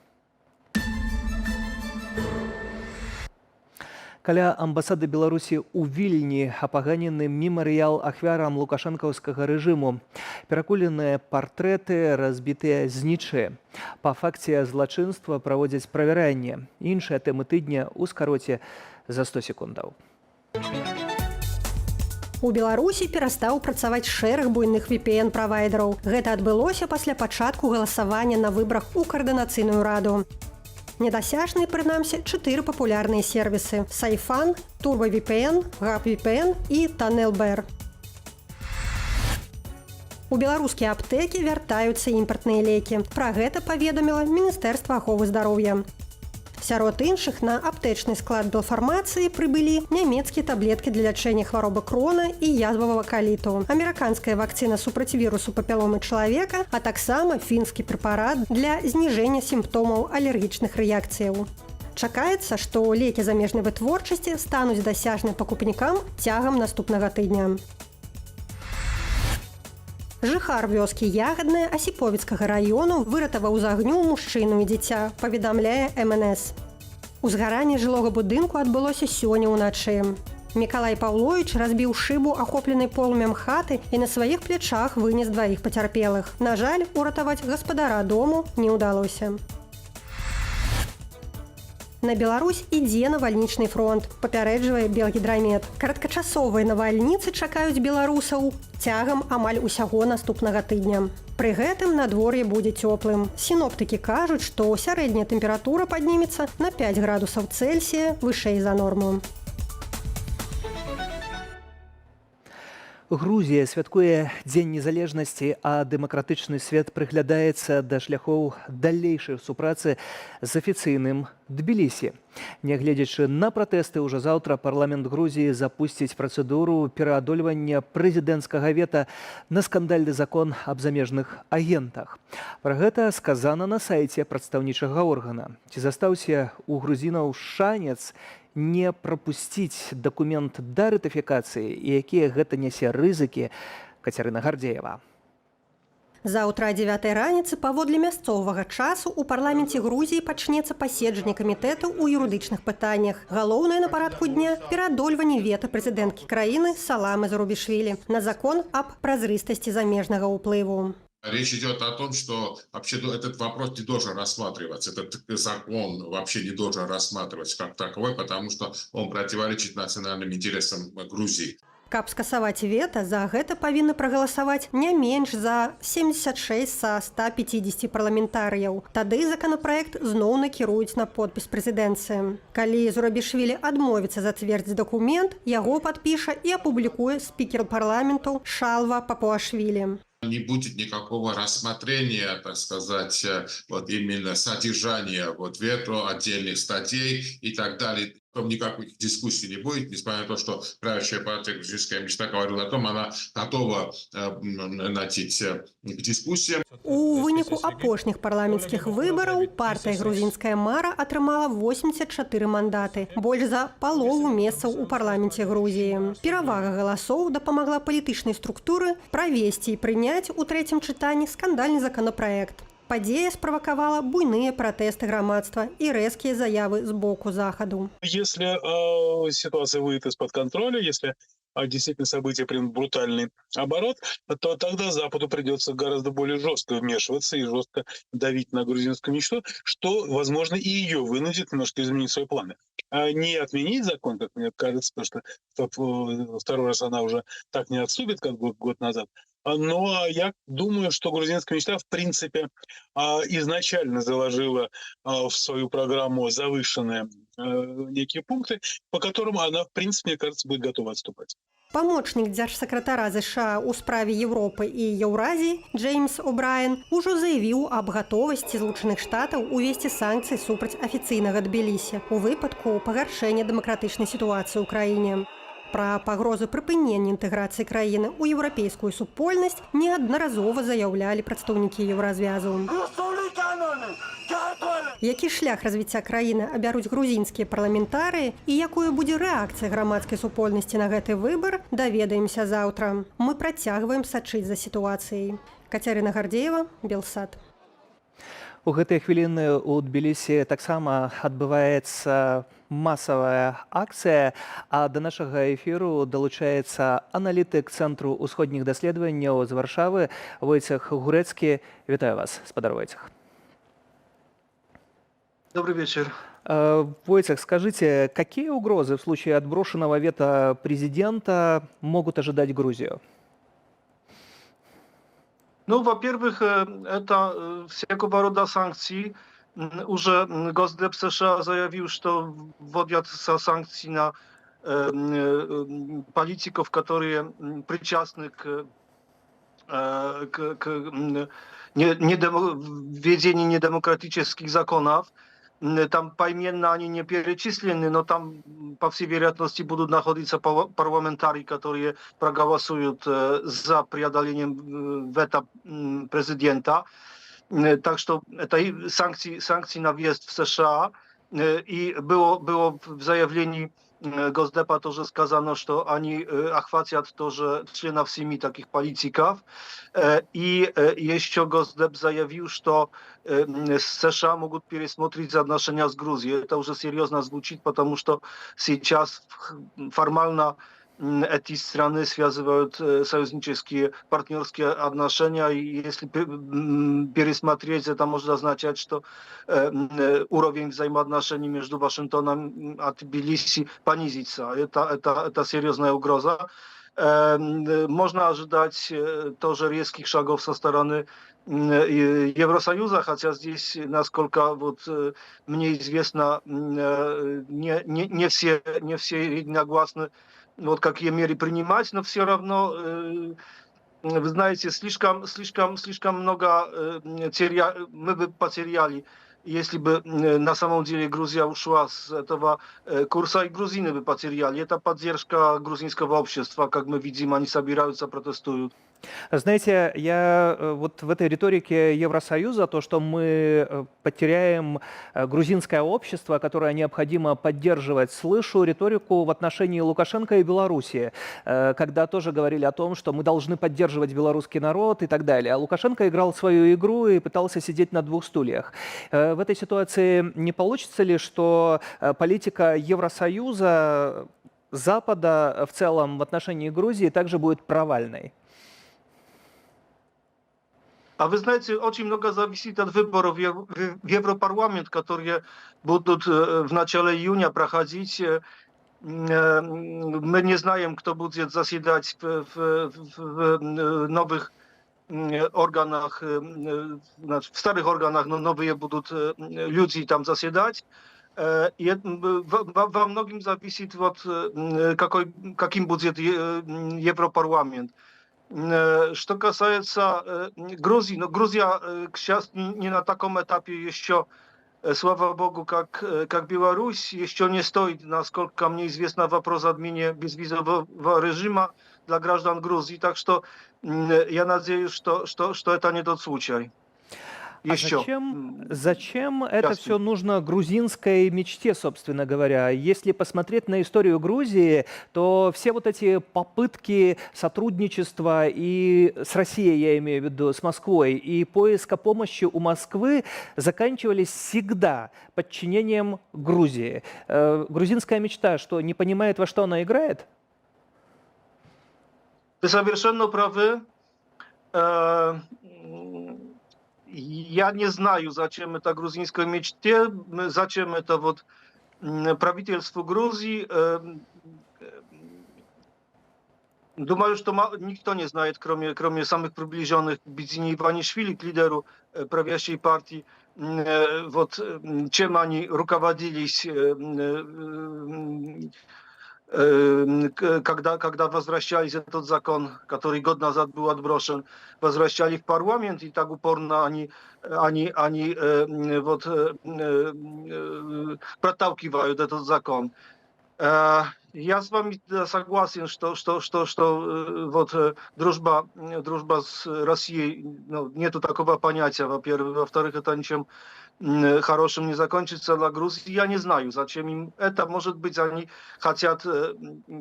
Каля амбасады Беларусі ў Вільні апаганены мемарыял ахвярам лукашэнкаўскага рэжыму. Перакуленыя партрэты, разбітыя знічы. Па факце злачынства праводзяць правяранне. Іншыя тэмы тыдня ў скароце за 100 секундаў. У Беларусі перастаў працаваць шэраг буйных VPN-правайдераў. Гэта адбылося пасля пачатку галасавання на выбарах у каардынацыйную раду. Недасяжныя, прынамсі, 4 папулярныя сервісы – Сайфан, TurboVPN, GapVPN і TunnelBear. У беларускія аптэкі вяртаюцца імпартныя лекі. Пра гэта паведаміла Міністэрства аховы здароўя. Сярод іншых на аптэчны склад белфармацыі прыбылі нямецкія таблеткі для лячэння хваробы крона і язвавага каліту, амерыканская вакцына супраць вірусу папіломы чалавека, а таксама фінскі прэпарат для зніжэння сімптомаў алергічных рэакцыяў. Чакаецца, што лекі замежнай вытворчасці стануць дасяжныя пакупнікам цягам наступнага тыдня. Жыхар вёскі Ягадная Асіповіцкага раёну выратаваў з агню мужчыну і дзіця, паведамляе МНС. Узгаранне жылога будынку адбылося сёння ўначы. Мікалай Паўловіч разбіў шыбу ахопленай полымем хаты і на сваіх плячах вынес 2 пацярпелых. На жаль, уратаваць гаспадара дому не ўдалося. На Беларусь ідзе навальнічны фронт, папярэджвае Белгідрамет. Кароткачасовыя навальніцы чакаюць беларусаў цягам амаль усяго наступнага тыдня. Пры гэтым надвор'е будзе цёплым. Сіноптыкі кажуць, што сярэдняя тэмпература паднімецца на 5 градусаў Цельсія вышэй за норму. Грузія святкуе Дзень незалежнасці, а дэмакратычны свет прыглядаецца да шляхоў далейшай супрацы з афіцыйным Тбілісі. Нягледзячы на пратэсты, ўжо заўтра парламент Грузіі запусціць працэдуру пераадольвання прэзідэнцкага вета на скандальны закон аб замежных агентах. Пра гэта сказана на сайце прадстаўнічага органа. Ці застаўся у грузінаў шанец не прапусціць дакумент да ратыфікацыі і якія гэта нясе рызыкі, Кацярына Гардзеева. Заўтра о 9 раніцы паводле мясцовага часу у парламенце Грузіі пачнецца паседжанне камітэтаў у юрыдычных пытаннях. Галоўнае на парадку дня – пераадольванне вета прэзідэнткі краіны Саламы Зарубішвілі на закон аб празрыстасці замежнага ўплыву. Речь идет о том, что вообще этот вопрос не должен рассматриваться, этот закон вообще не должен рассматриваться как таковой, потому что он противоречит национальным интересам Грузии. Каб скасаваць вета, за гэта павінны прагаласаваць не менш за 76 са 150 парламентарыяў. Тады законапраект зноў накіруюць на подпіс прэзідэнцыі. Калі Зурабішвілі адмовіцца зацвердзіць дакумент, яго падпіша і апублікуе спікер парламенту Шалва Папуашвілі. Не будет никакого рассмотрения, так сказать, вот именно содержания вот вето, отдельных статей и так далее. Никаких дискуссий не будет, несмотря на то, что правящая партия «Грузинская мечта» говорила о том, она готова к дискуссиям. У выніку апошніх парламенцкіх выбараў партыя «Грузінская мара» атрымала 84 мандаты, больш за палову месцаў у парламенце Грузіі. Перавага галасоў дапамагла палітычнай структуры правесці і прыняць у трэцім чытанні скандальны законапраект. Падзея справакавала буйныя пратэсты грамадства і рэзкія заявы з боку захаду. Если ситуация выйдет из-под контроля, если действительно события примут брутальный оборот, то тогда Западу придется гораздо более жестко вмешиваться и жестко давить на грузинскую мечту, что, возможно, и ее вынудит немножко изменить свои планы. А не отменить закон, как мне кажется, потому что второй раз она уже так не отступит, как год назад. Но я думаю, что грузинская мечта, в принципе, изначально заложила в свою программу завышенные некие пункты, по которым она, в принципе, мне кажется, будет готова отступать. Памочнік дзяржсакратара ЗША ў справе Еўропы і Еўразіі Джеймс О'Брайен ужо заявіў аб гатовасці Злучаных Штатаў увесці санкцыі супраць афіцыйнага Тбілісі у выпадку пагаршэння дэмакратычнай сітуацыі ў краіне. Пра пагрозы прыпынення інтэграцыі краіны ў еўрапейскую супольнасць неаднаразова заяўлялі прадстаўнікі еўразвязу. Які шлях развіцця краіны абяруць грузінскія парламентарыі і якую будзе рэакцыя грамадскай супольнасці на гэты выбар, даведаемся заўтра. Мы працягваем сачыць за сітуацыяй. Кацярына Гардзеева, Белсат. У гэтыя хвіліны ў Тбілісі таксама адбываецца масавая акцыя, а да нашага эфіру далучаецца аналітык Цэнтру ўсходніх даследаванняў з Варшавы Войцех Гурэцкі. Вітаю вас, спадар Войцех. Добрый вечер. Войцех, скажите, какие угрозы в случае отброшенного вето президента могут ожидать Грузию? Ну, во-первых, это всякого рода санкции. Уже Госдеп США заявил, что вводят санкции на политиков, которые причастны к введению недемократических законов. Там поименно они не перечислены, но там, по всей вероятности, будут находиться парламентарии, которые проголосуют за преодолением вето президента. Так что это санкции на въезд в США. И было в заявлении Госдепа тоже сказано, что они охватят тоже членов семьи таких политиков. И еще Госдеп заявил, что США могут пересмотреть отношения с Грузией. Это уже серьезно звучит, потому что сейчас формально эти страны связывают союзнические партнерские отношения. И если пересмотреть, это может означать, что уровень взаимоотношений между Вашингтоном и Тбилиси понизится. Это серьезная угроза. Можно ожидать тоже резких шагов со стороны Евросоюза, хотя здесь, насколько мне известно, не все единогласны, какие меры принимать, но все равно, вы знаете, слишком много мы бы потеряли, если бы на самом деле Грузия ушла с этого курса, и грузины бы потеряли. Это поддержка грузинского общества, как мы видим, они собираются, протестуют. Знаете, я вот в этой риторике Евросоюза, то, что мы потеряем грузинское общество, которое необходимо поддерживать, слышу риторику в отношении Лукашенко и Белоруссии, когда тоже говорили о том, что мы должны поддерживать белорусский народ и так далее. А Лукашенко играл свою игру и пытался сидеть на двух стульях. В этой ситуации не получится ли, что политика Евросоюза, Запада в целом в отношении Грузии также будет провальной? А вы знаете, очень много зависит от выборов в Европарламент, которые будут в начале июня проходить. Мы не знаем, кто будет заседать в новых органах, в старых органах, но новые будут люди там заседать. И во многом зависит от каким будет Европарламент. Что касается Грузии, но Грузия, к счастью, не на таком этапе еще, слава богу, как Беларусь, еще не стоит, насколько мне известно, вопрос о отмене безвизового режима для граждан Грузии. Так что я надеюсь, что это не тот случай. Еще. Зачем это Сейчас. все нужно грузинской мечте, собственно говоря? Если посмотреть на историю Грузии, то все вот эти попытки сотрудничества и с Россией, я имею в виду, с Москвой, и поиска помощи у Москвы заканчивались всегда подчинением Грузии. Грузинская мечта, что не понимает, во что она играет? Вы совершенно правы. Я не знаю, зачем это грузинской мечте, зачем это вот правительству Грузии. Думаю, что никто не знает, кроме самых приближенных к Бизине Иванишвили, к лидеру правящей партии, вот чем они руководились, когда возвращались этот закон, который год назад был отброшен, возвращали в парламент, и так упорно они проталкивают этот закон. Я с вами согласен, что вот дружба с Россией, ну, нету такого понятия, во-первых. Во-вторых, это ничем хорошим не закончится для Грузии. Я не знаю, зачем им это. Может быть, они хотят,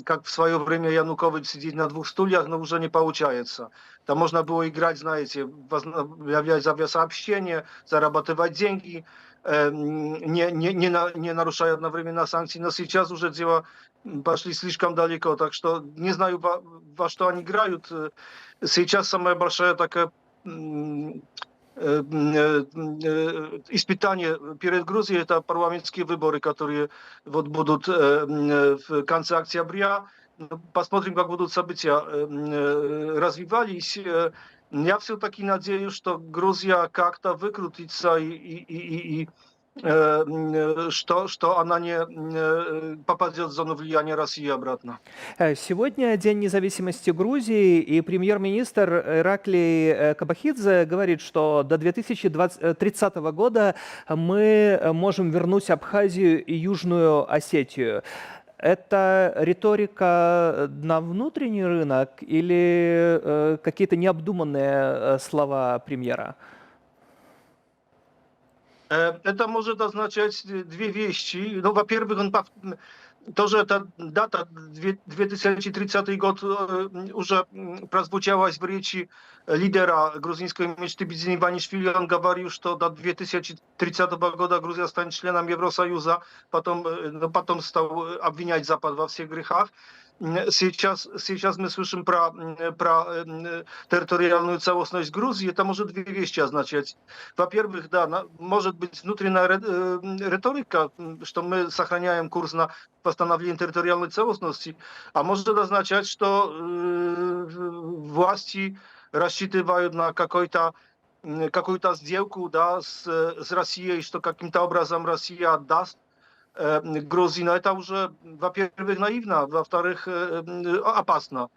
как в свое время Янукович, сидеть на двух стульях, но уже не получается. Там можно было играть, знаете, объявлять авиасообщения, зарабатывать деньги, не нарушая одновременно санкции. Но сейчас уже дело пошли слишком далеко, так что не знаю, во что они играют. Сейчас самая большая такая испытание перед Грузией — это парламентские выборы, которые вот будут в конце октября. Посмотрим, как будут события развивались. Я все-таки надеюсь, что Грузия как-то выкрутится и что она не попадет в зону влияния России обратно. Сегодня День независимости Грузии, и премьер-министр Ираклий Кабахидзе говорит, что до 2030 года мы можем вернуть Абхазию и Южную Осетию. Это риторика на внутренний рынок или какие-то необдуманные слова премьера? Это может означать две вещи. Ну, во-первых, тоже эта дата, 2030 год, уже прозвучалась в речи лидера грузинской мечты Бизине Иванишвили. Он говорил, что до 2030 года Грузия станет членом Евросоюза, потом стал обвинять Запад во всех грехах. Сейчас мы слышим про территориальную целостность Грузии. Это может две вещи означать. Во-первых, да, может быть внутренняя риторика, что мы сохраняем курс на восстановление территориальной целостности, а может означать, что власти рассчитывают на какую-то сделку, да, с Россией, что каким-то образом Россия отдаст Грузии. Но это уже, во-первых, наивно, во-вторых, опасно.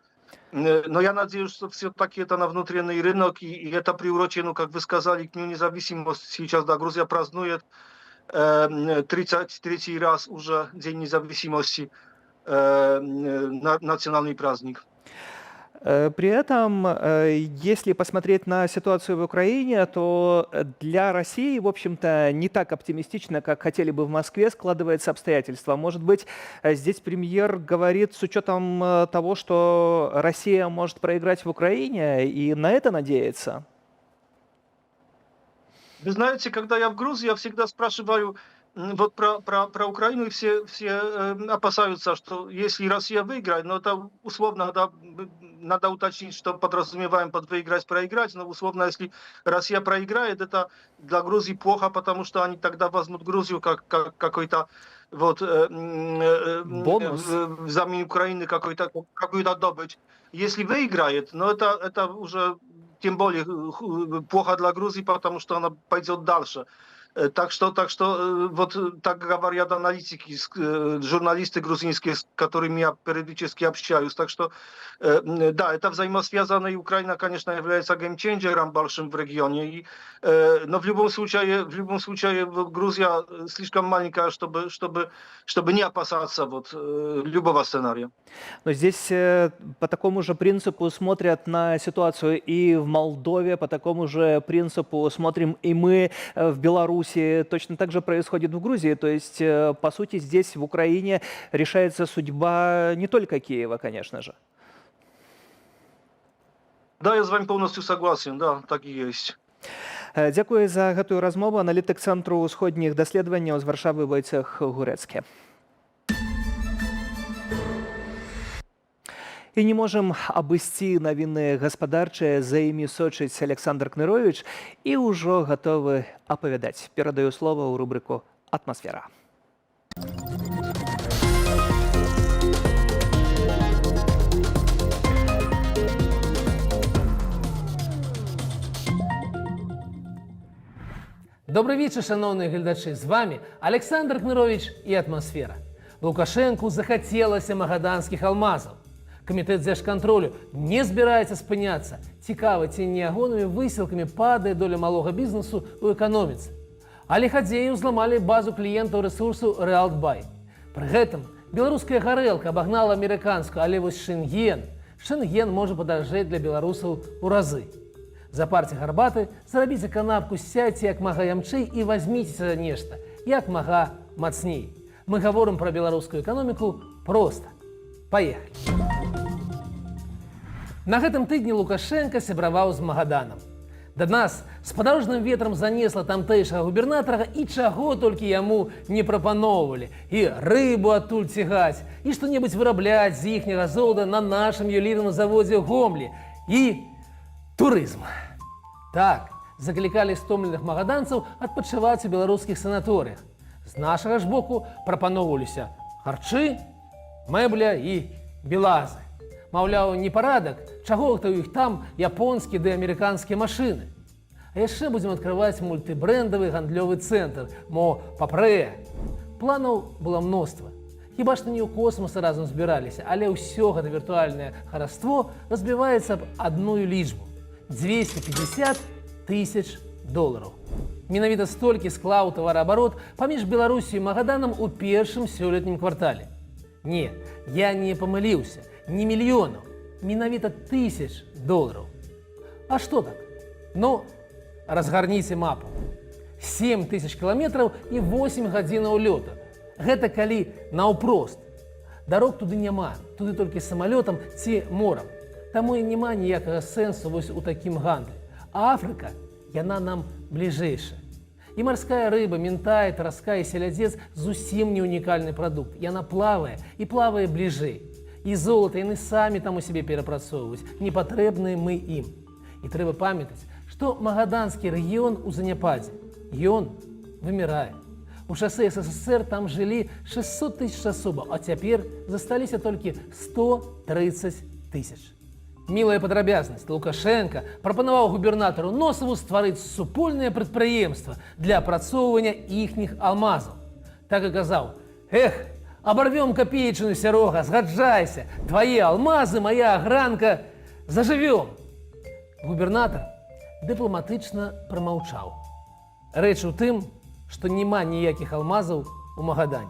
Но я надеюсь, что все-таки это на внутренний рынок, и это приурочено, как вы сказали, к Дню независимости. Сейчас, да, Грузия празднует 33-й раз уже День независимости, национальный праздник. При этом, если посмотреть на ситуацию в Украине, то для России, в общем-то, не так оптимистично, как хотели бы в Москве, складывается обстоятельства. Может быть, здесь премьер говорит с учетом того, что Россия может проиграть в Украине, и на это надеется? Вы знаете, когда я в Грузии, я всегда спрашиваю вот про Украину, и все опасаются, что если Россия выиграет, но это условно, надо уточнить, что подразумеваем под выиграть, проиграть, но условно, если Россия проиграет, это для Грузии плохо, потому что они тогда возьмут Грузию как какой-то вот бонус взамен Украины, какую-то добычу. Если выиграет, но это уже тем более плохо для Грузии, потому что она пойдет дальше. Так что вот так говорят аналитики, журналисты грузинские, с которыми я периодически общаюсь. Так что да, это взаимосвязано, и Украина, конечно, является геймченджером большим в регионе. Но в любом случае Грузия слишком маленькая, чтобы не опасаться вот любого сценария. Но здесь по такому же принципу смотрят на ситуацию и в Молдове, по такому же принципу смотрим и мы в Беларуси. Точно так же происходит в Грузии. То есть, по сути, здесь, в Украине, решается судьба не только Киева, конечно же. Да, я с вами полностью согласен, да, так и есть. Дзякую за гэтую размову. Аналітык Цэнтру ўсходніх даследаванняў з Варшавы Войцех Гурэцкі. І не можам абысці навіны гаспадарчыя, за імі сочыць Александр Кнырович і ўжо гатовы апавядаць. Перадаю слова ў рубрыку «Атмасфера». Добрый вечер, шановные глядачи. З вами Александр Кнырович и «Атмосфера». Лукашенку захотелось магаданских алмазов. Комитет Дзержконтролю не збираецца спыняцца. Цікава, ці не агоннымі высілкамі падае доля малога бізнесу ў эканоміцы. Але хадзею зламалі базу кліентаў рэсурсу Реалтбай. Пры гэтым беларуская гарэлка абагнала амерыканскую, але вось Шэнген можа падаржэць для беларусаў у разы. Запарце гарбаты, зарабіце канапку, сядьце як мага ямчэй і вазьміцеся за нешта, як мага мацней. Мы гаворым пра беларускую эканоміку проста. Паехалі. На гэтым тыдні Лукашенко сябраваў з Магаданам. Да нас спадарожным ветрам занесла тамтэйшага губернатара і чаго толькі яму не прапаноўвалі. І рыбу адтуль цягаць, і што-небудзь вырабляць з іхняга золота на нашым ювелірным заводзе ў Гомлі. І турызм. Так, заклікалі стомленых магаданцаў адпачываць у беларускіх санаторыях. З нашага ж боку прапаноўваліся харчы, мэбля і белазы. Маўляў, непарадак, чаго гэта ў іх там японскія ды амерыканскія машыны. А яшчэ будзем адкрываць мультыбрэндавы гандлёвы цэнтр, мо папрэ. Планаў было мноства. Хіба што не ў космосе разам збіраліся, але ўсё гэта віртуальнае хараство разбіваецца аб адную лічбу. 250 тысяч долараў. Менавіта столькі склаў тавараабарот паміж Беларусю і Магаданам у першым сёлетнім квартале. Не, я не памыліўся, не мільёнаў, менавіта тысяч долараў. А што так? Ну, разгарніце мапу. 7 тысяч кіламетраў і 8 гадзінаў лёту. Гэта калі наўпрост. Дарог туды няма, туды толькі самалётам ці морам. Таму і няма ніякага сэнсу вось у такім гандлі. А Афрыка, яна нам бліжэйшая. І марская рыба, ментай, тараска і селядзец зусім не унікальны прадукт. Яна плавае і плавае бліжэй. І золата яны самі там у сябе перапрацоўваюць, непатрэбныя мы ім. І трэба памятаць, што магаданскі рэгіён у заняпадзе. Ён вымірае. У часы СССР там жылі 600 тысяч асобаў, а цяпер засталіся толькі 130 тысяч. Мілая падрабязнасць. Лукашенко прапанаваў губернатару Носаву стварыць супольнае прадпрыемства для апрацоўвання іхніх алмазаў. Так і казаў: «Эх, абарвём капеечную, Сярога, згаджайся, твае алмазы, мая агранка, зажывём». Губернатар дыпламатычна прамаўчаў. Рэч у тым, што няма ніякіх алмазаў у Магадане.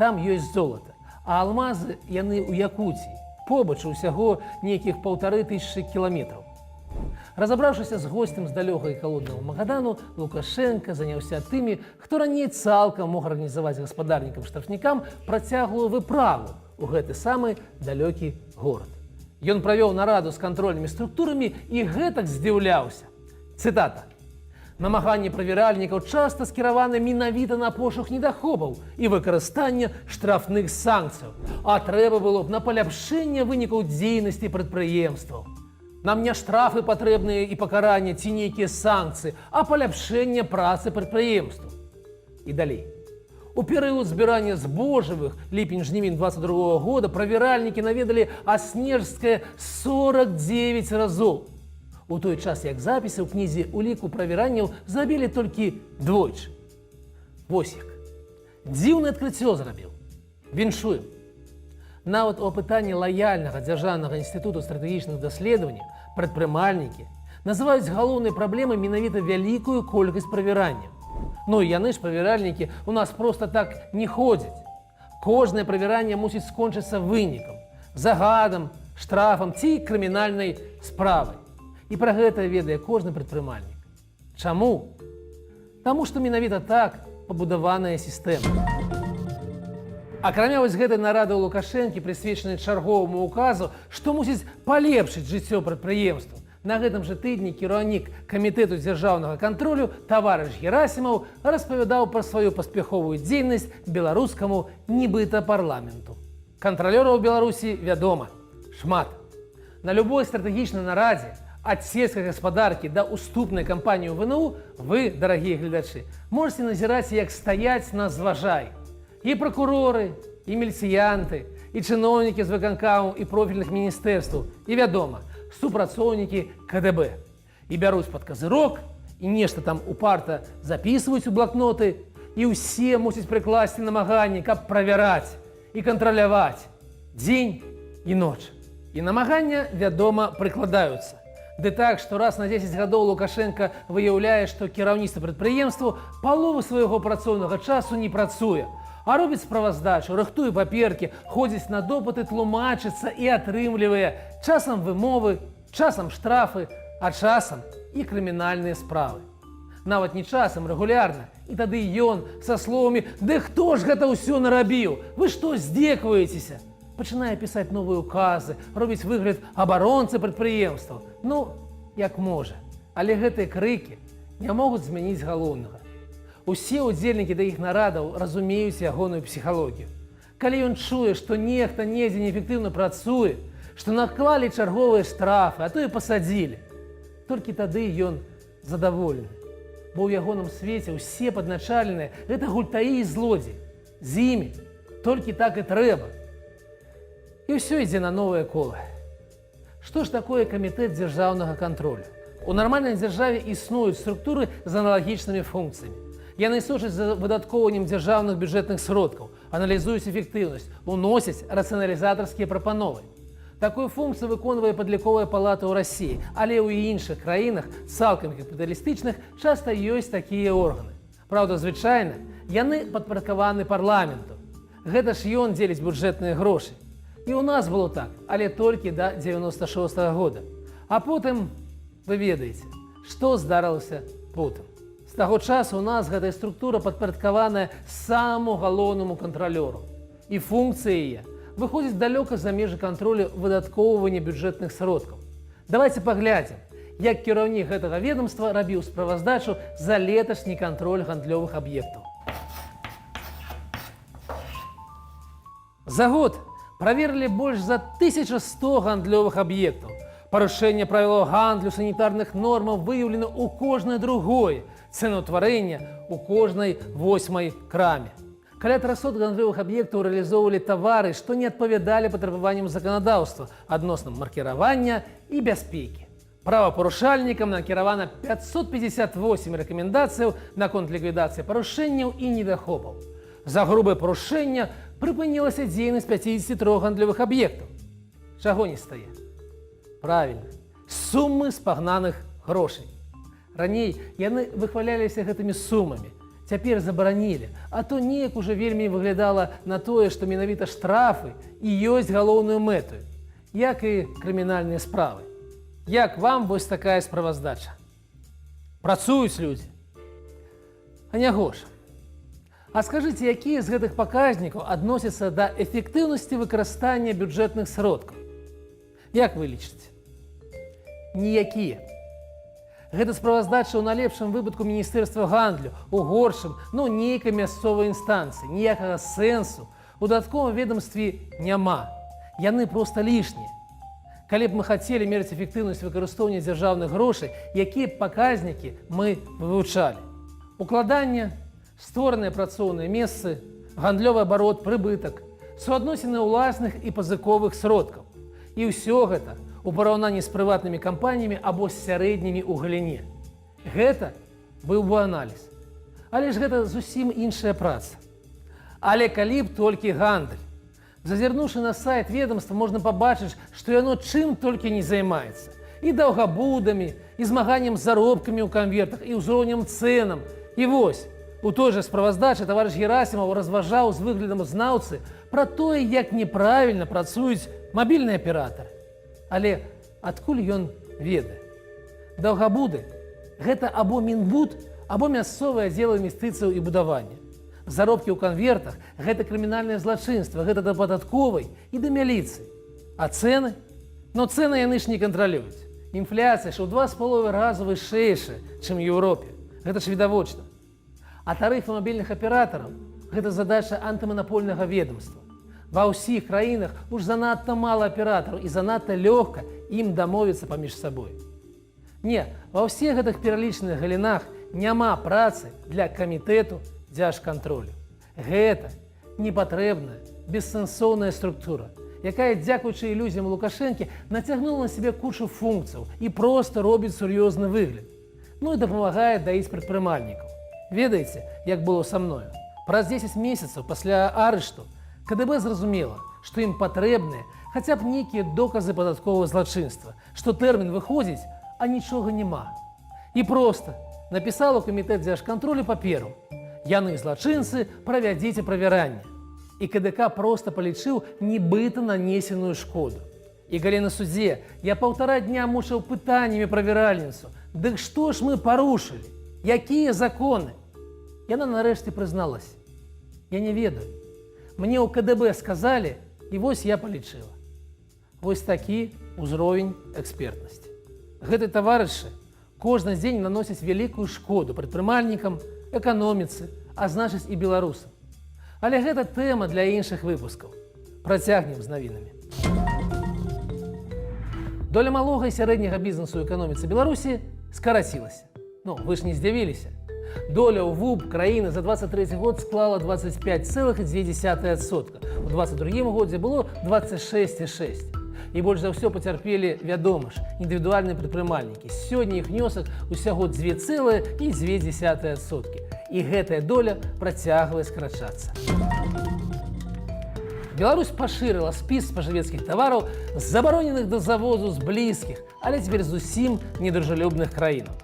Там ёсць золата, а алмазы яны ў Якуціі. Побач усяго нейкіх 1500 кіламетраў. Разабраўшыся з госцем з далёкага і халоднага Магадану, Лукашенко заняўся тымі, хто раней цалкам мог арганізаваць гаспадарнікам-штрафнікам працяглую выправу ў гэты самы далёкі горад. Ён правёў нараду з кантрольнымі структурамі і гэтак здзіўляўся. Цытата: «Намаганні правяральнікаў часта скіраваны менавіта на пошук недахопаў і выкарыстанне штрафных санкцыяў, а трэба было б на паляпшэнне вынікаў дзейнасці прадпрыемстваў. Нам не штрафы патрэбныя і пакаранне ці нейкія санкцыі, а паляпшэнне працы прадпрыемстваў». І далей. У перыяд збірання збожжавых ліпень-жнівень 22 года правяральнікі наведалі Аснежскае 49 разоў. У той час, як запісы ў кнізе уліку правяранняў забілі толькі двойчы. Вось як. Дзіўнае адкрыццё зрабіў. Віншуем. Нават у апытанні лаяльнага Дзяржаўнага інстытуту стратэгічных даследаванняў прадпрымальнікі называюць галоўнай праблемай менавіта вялікую колькасць правяранняў. Ну і яны ж, правяральнікі, у нас проста так не ходзяць. Кожнае правяранне мусіць скончыцца вынікам, загадам, штрафам ці крымінальнай справай. І пра гэта ведае кожны прадпрымальнік. Чаму? Таму што менавіта так пабудаваная сістэма. Акрамя вось гэтай нарады ў Лукашэнкі, прысвечанай чарговаму указу, што мусіць палепшыць жыццё прадпрыемстваў, на гэтым жа тыдні кіраўнік камітэту дзяржаўнага кантролю таварыш Герасімаў распавядаў пра сваю паспяховую дзейнасць беларускаму нібыта парламенту. Кантралёраў у Беларусі, вядома, шмат. На любой стратэгічнай нарадзе, ад сельскай гаспадаркі да уступнай кампаніі ў ВНУ, вы, дарагія гледачы, можете назіраць, як стаяць на зважай. І пракуроры, і міліцыянты, і чыноўнікі з выканкамаў і профільных міністэрстваў, і, вядома, супрацоўнікі КДБ. І бяруць пад казырок, і нешта там упарта запісваюць у блакноты, і ўсе мусяць прыкласці намаганні, каб правяраць і кантраляваць дзень і ноч. І намагання, вядома, прыкладаюцца. Ды так, што раз на 10 гадоў Лукашенка выяўляе, што кіраўніцтва прадпрыемству паловы свайго працоўнага часу не працуе, а робіць справаздачу, рыхтуе паперкі, ходзіць на допыты, тлумачыцца і атрымлівае часам вымовы, часам штрафы, а часам і крымінальныя справы. Нават не часам, рэгулярна. І тады ён са словамі «Ды хто ж гэта ўсё нарабіў? Вы што, здзекваецеся?» пачынае пісаць новыя указы, робіць выгляд абаронцы прадпрыемстваў. Ну, як можа. Але гэтыя крыкі не могуць змяніць галоўнага. Усе ўдзельнікі да іх нарадаў разумеюць ягоную псіхалогію. Калі ён чуе, што нехта недзе неэфектыўна працуе, што наклалі чарговыя штрафы, а то і пасадзілі, толькі тады ён задаволены. Бо ў ягоным свеце ўсе падначаленыя – гэта гультаі і злодзеі. З імі толькі так і трэба. І ўсё ідзе на новае кола. Што ж такое камітэт дзяржаўнага кантролю? У нармальнай дзяржаве існуюць структуры з аналагічнымі функцыямі. Яны сочаць за выдаткоўваннем дзяржаўных бюджэтных сродкаў, аналізуюць эфектыўнасць, уносяць рацыяналізатарскія прапановы. Такую функцыю выконвае падліковая палата ў Расіі, але ў іншых краінах, цалкам капіталістычных, часта ёсць такія органы. Праўда, звычайна, яны падпарадкаваны парламенту. Гэта ж ён дзеліць бюджэтныя грошы. І ў нас было так, але толькі да 96-го года. А потым, вы ведаеце, што здарылася потым. З таго часу у нас гэтая структура падпарадкаваная самому галоўнаму кантралёру. І функцыя яе выходзіць далёка за межы кантролю выдаткоўвання бюджэтных сродкаў. Давайце паглядзім, як кіраўнік гэтага ведомства рабіў справаздачу за леташні кантроль гандлёвых аб'ектаў. За год праверылі больш за 1100 гандлёвых аб'ектаў. Парушэнне правілаў гандлю, санітарных нормаў выяўлена ў кожнай другой, цэнаўтварэння ў кожнай 8-й краме. Каля 300 гандлёвых аб'ектаў рэалізоўвалі тавары, што не адпавядалі патрабаванням заканадаўства адносна маркіравання і бяспекі. Правапарушальнікам накіравана 558 рэкамендацыяў наконт ліквідацыі парушэнняў і недахопаў. За грубае парушэнне прыпынілася дзейнасць 53 гандлёвых аб'ектаў. Чаго не стае? Правільна, сумы спагнаных грошай. Раней яны выхваляліся гэтымі сумамі, цяпер забаранілі, а то неяк ужо вельмі выглядала на тое, што менавіта штрафы і ёсць галоўную мэту, як і крымінальныя справы. Як вам вось такая справаздача? Працуюць людзі? А няго ж. А скажыце, якія з гэтых паказнікаў адносяцца да эфектыўнасці выкарыстання бюджэтных сродкаў? Як вы лічыце? Ніякія. Гэта справаздача ў налепшым выпадку Міністэрства гандлю, у горшым, нейкай мясцовай інстанцыі. Ніякага сэнсу у дадатковым ведомстве няма. Яны проста лішнія. Калі б мы хацелі мераць эфектыўнасць выкарыстоўвання дзяржаўных грошай, якія б паказнікі мы вывучалі? Укладанне, створаныя працоўныя месцы, гандлёвы абарот, прыбытак, суадносіны ўласных і пазыковых сродкаў. І ўсё гэта у параўнанні з прыватнымі кампаніямі або з сярэднімі ў галіне. Гэта быў бы аналіз. Але ж гэта зусім іншая праца. Але калі б толькі гандаль. Зазірнуўшы на сайт ведомства, можна пабачыць, што яно чым толькі не займаецца. І даўгабудамі, і змаганнем з заробкамі ў канвертах, і ўзроўнем цэнам. І вось, у той жа справаздачы таварыш Герасімаў разважаў з выглядам знаўцы пра тое, як неправільна працуюць мабільныя аператары. Але адкуль ён ведае? Даўгабуды – гэта або Мінбуд, або мясцовыя аддзелы інвестыцыяў і будавання. Заробкі ў канвертах – гэта крымінальнае злачынства, гэта да падатковай і да міліцыі. А цэны? Но цэны яны ж не кантралююць. Інфляцыя ж у 2,5 разу вышэйшая, чым у Еўропе. Гэта ж відавочна. А тарыфы мабільных аператараў – гэта задача антыманапольнага ведомства. Ва ўсіх краінах уж занадта мала аператараў і занадта лёгка ім дамовіцца паміж сабой. Не, ва ўсіх гэтых пералічаных галінах няма працы для камітэту дзяржкантролю. Гэта непатрэбная, бессэнсоўная структура, якая, дзякуючы ілюзіям Лукашэнкі, нацягнула на сябе кучу функцыяў і проста робіць сур'ёзны выгляд. Ну і дапамагае даіць прадпрымальнікаў. Ведаеце, як было са мною? Праз 10 месяцаў пасля арышту КДБ зразумела, што ім патрэбныя хаця б нейкія доказы падатковага злачынства, што тэрмін выходзіць, а нічога няма. І проста напісала ў камітэт дзяржкантролю паперу: яны злачынцы, правядзіце правяранне. І КДК проста палічыў нібыта нанесеную шкоду. І калі на судзе я 1,5 дня мучыў пытаннямі правяральніцу: дык што ж мы парушылі? Якія законы? Яна нарэшце прызналася: я не ведаю. Мне ў КДБ сказалі, і вось я палічыла. Вось такі ўзровень экспертнасці. Гэты таварышы кожны дзень наносяць вялікую шкоду прадпрымальнікам, эканоміцы, а значыць і беларусам. Але гэта тэма для іншых выпускаў. Працягнем з навінамі. Доля малога і сярэдняга бізнесу ў эканоміцы Беларусі скарацілася. Ну, вы ж не здзівіліся. Доля ў ВУБ краіны за 23 год склала 25,2%. У 22 годзе было 26,6%. І больш за ўсё пацярпелі, вядома ж, індывідуальныя прадпрымальнікі. Сёння іх внёсак усяго 2,2%. І гэтая доля працягвае скарачацца. Беларусь пашырыла спіс спажывецкіх тавараў, забароненых да завозу з блізкіх, але цяпер зусім недружалюбных краінаў.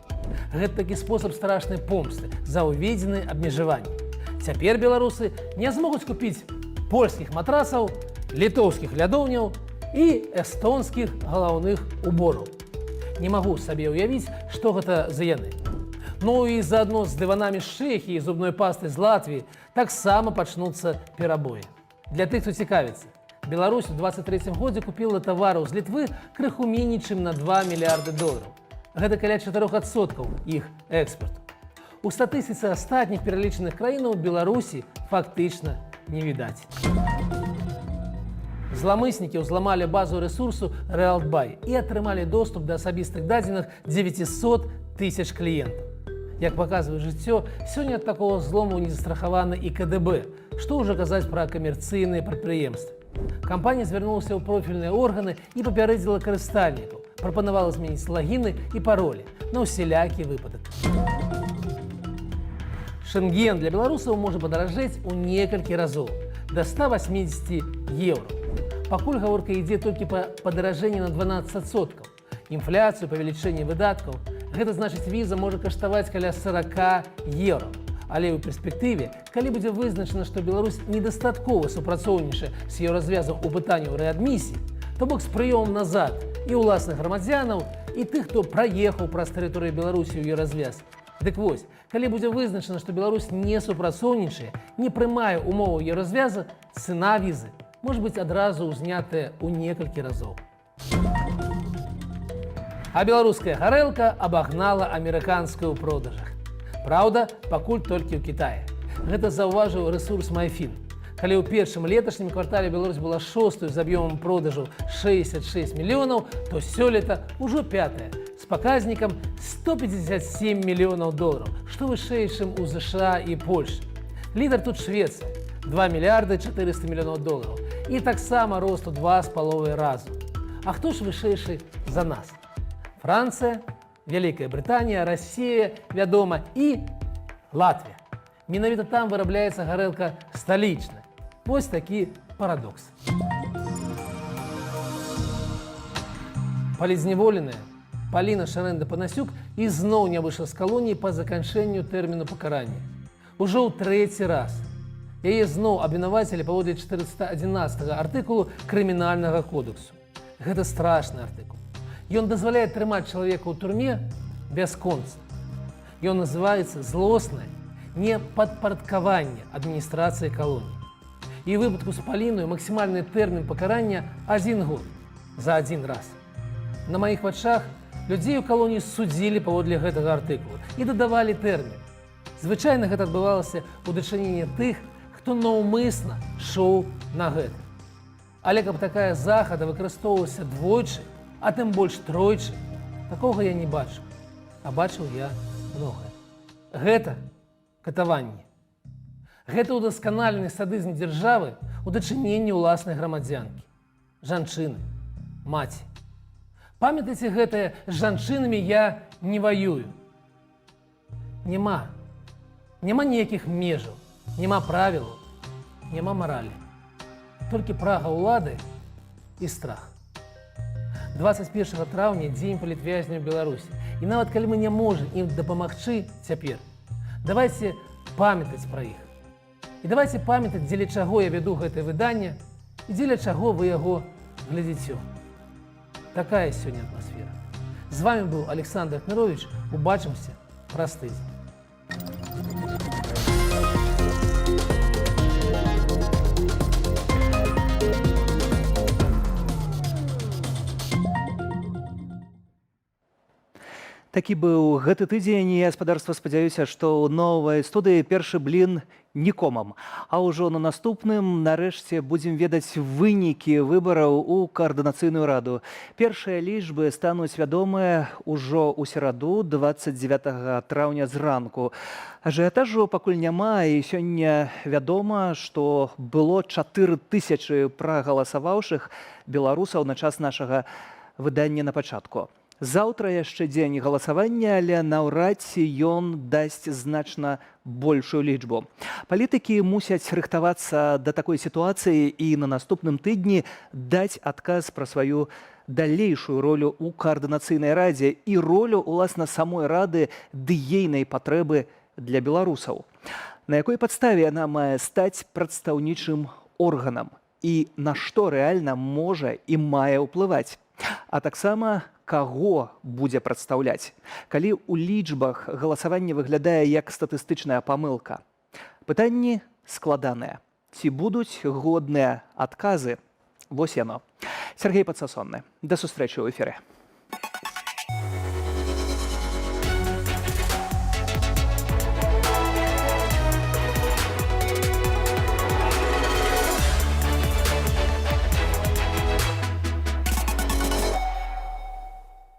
Гэта такі спосаб страшнай помсты за ўведзеныя абмежаванні. Цяпер беларусы не змогуць купіць польскіх матрасаў, літоўскіх лядоўняў і эстонскіх галаўных убораў. Не магу сабе ўявіць, што гэта за яны. Ну і заадно з дыванамі з Чэхіі і зубной пастай з Латвіі таксама пачнуцца перабоі. Для тых, хто цікавіцца, Беларусь у 23 годзе купіла тавараў з Літвы крыху меней, чым на $2 мільярды. Гэта каля 4% іх экспарту. У статыстыцы астатніх пералічаных краінаў Беларусі фактычна не відаць. Зламыснікі ўзламалі базу рэсурсу Realtbuy і атрымалі доступ да асабістых дадзеных 900 000 кліентаў. Як паказвае жыццё, сёння ад такого злому не застрахаваны і КДБ, што ўжо казаць пра камерцыйныя прадпрыемствы. Кампанія звярнулася ў профільныя органы і папярэдзіла карыстальнікаў, прапанавала змяніць лагіны і паролі на ўсялякі выпадак. Шэнген для беларусаў можа падаражэць у некалькі разоў, да 180 евро. Пакуль гаворка ідзе толькі па падаражэнні на 12%. Інфляцыю, павелічэнне выдаткаў, гэта значыць, віза можа каштаваць каля 40 евро. Але ў перспектыве, калі будзе вызначана, што Беларусь недастаткова супрацоўнічае з еўразвязам у пытанні рэадмісіі, то бок з прыёмам назад і ўласных грамадзянаў, і тых, хто праехаў праз тэрыторыю Беларусі ў еўразвяз. Дык вось, калі будзе вызначана, што Беларусь не супрацоўнічае, не прымае умоваў еўразвяза, цана візы можа быць адразу ўзнятая ў некалькі разоў. А беларуская гарэлка абагнала амерыканскую ў продажах. Праўда, пакуль толькі ў Кітаі. Гэта заўважыў рэсурс Майфін. Калі ў першым леташнім квартале Беларусь была 6-й з аб'ёмам продажаў 66 мільёнаў, то сёлета ўжо 5-я з паказнікам $157 мільёнаў, што вышэй, чым у ЗША і Польшы. Лідар тут Швецыя – $2 мільярды 400 мільёнаў. І таксама рост у 2,5 разу. А хто ж вышэйшы за нас? Францыя, Вялікая Брытанія, Расія, вядома, і Латвія. Менавіта там вырабляецца гарэлка сталічная. Вось такі парадокс. Палізневоленая Паліна Шарэнда-Панасюк ізноў не выйшла з калоніі па заканчэнню тэрміну пакарання. Ужо ў трэці раз. Яе зноў абвінавацілі паводле 411 артыкулу крымінальнага кодексу. Гэта страшны артыкул. Ён дазваляе трымаць чалавека ў турме бясконца. Ён называецца злоснае непадпарадкаванне адміністрацыі калоніі. І ў выпадку з Паліною максімальны тэрмін пакарання 1 год за 1 раз. На маіх вачах людзей у калоніі судзілі паводле гэтага артыкула і дадавалі тэрмін. Звычайна гэта адбывалася ў дачыненні тых, хто наўмысна шоў на гэта. Але каб такая захада выкарыстоўвалася двойчы, а тым больш тройчы, такога я не бачыў. А бачыў я многае. Гэта катаванне. Гэта ўдасканалены садызм дзяржавы ў дачыненні ўласнай грамадзянкі. Жанчыны, маці. Памятайце гэтае, з жанчынамі я не ваюю. Няма ніякіх межаў, няма правілаў, няма маралі. Толькі прага ўлады і страх. 21 траўня дзень палітвязняў Беларусі. І нават калі мы не можам ім дапамагчы цяпер, давайце памятаць пра іх. І давайце памятаць, дзеля чаго я вяду гэтае выданне і дзеля чаго вы яго глядзіце. Такая сёння атмасфера. З вами быў Александр Ахмярович. Убачымся праз тыдзень. Такі быў гэты тыдзень, і гаспадарства спадзяюся, што ў новай студыі першы блін нікомам. А ўжо на наступным нарэшце будзем ведаць вынікі выбараў у каардынацыйную раду. Першыя лічбы стануць вядомыя ўжо ў сераду 29 траўня зранку. Ажыятажу пакуль няма, і сёння вядома, што было 4000 прагаласаваўшых беларусаў на час нашага выдання на пачатку. Заўтра яшчэ дзень галасавання, але наўрад ці ён дасць значна большую лічбу. Палітыкі мусяць рыхтавацца да такой сітуацыі і на наступным тыдні даць адказ пра сваю далейшую ролю ў каардынацыйнай радзе і ролю, уласна, самой рады ды ейнай патрэбы для беларусаў. На якой падставе яна мае стаць прадстаўнічым органам і на што рэальна можа і мае ўплываць. А таксама каго будзе прадстаўляць, калі ў лічбах галасаванне выглядае як статыстычная памылка. Пытанні складаныя. Ці будуць годныя адказы? Вось яно. Сергей Падсасонны. Да сустрэчы ў эфіры.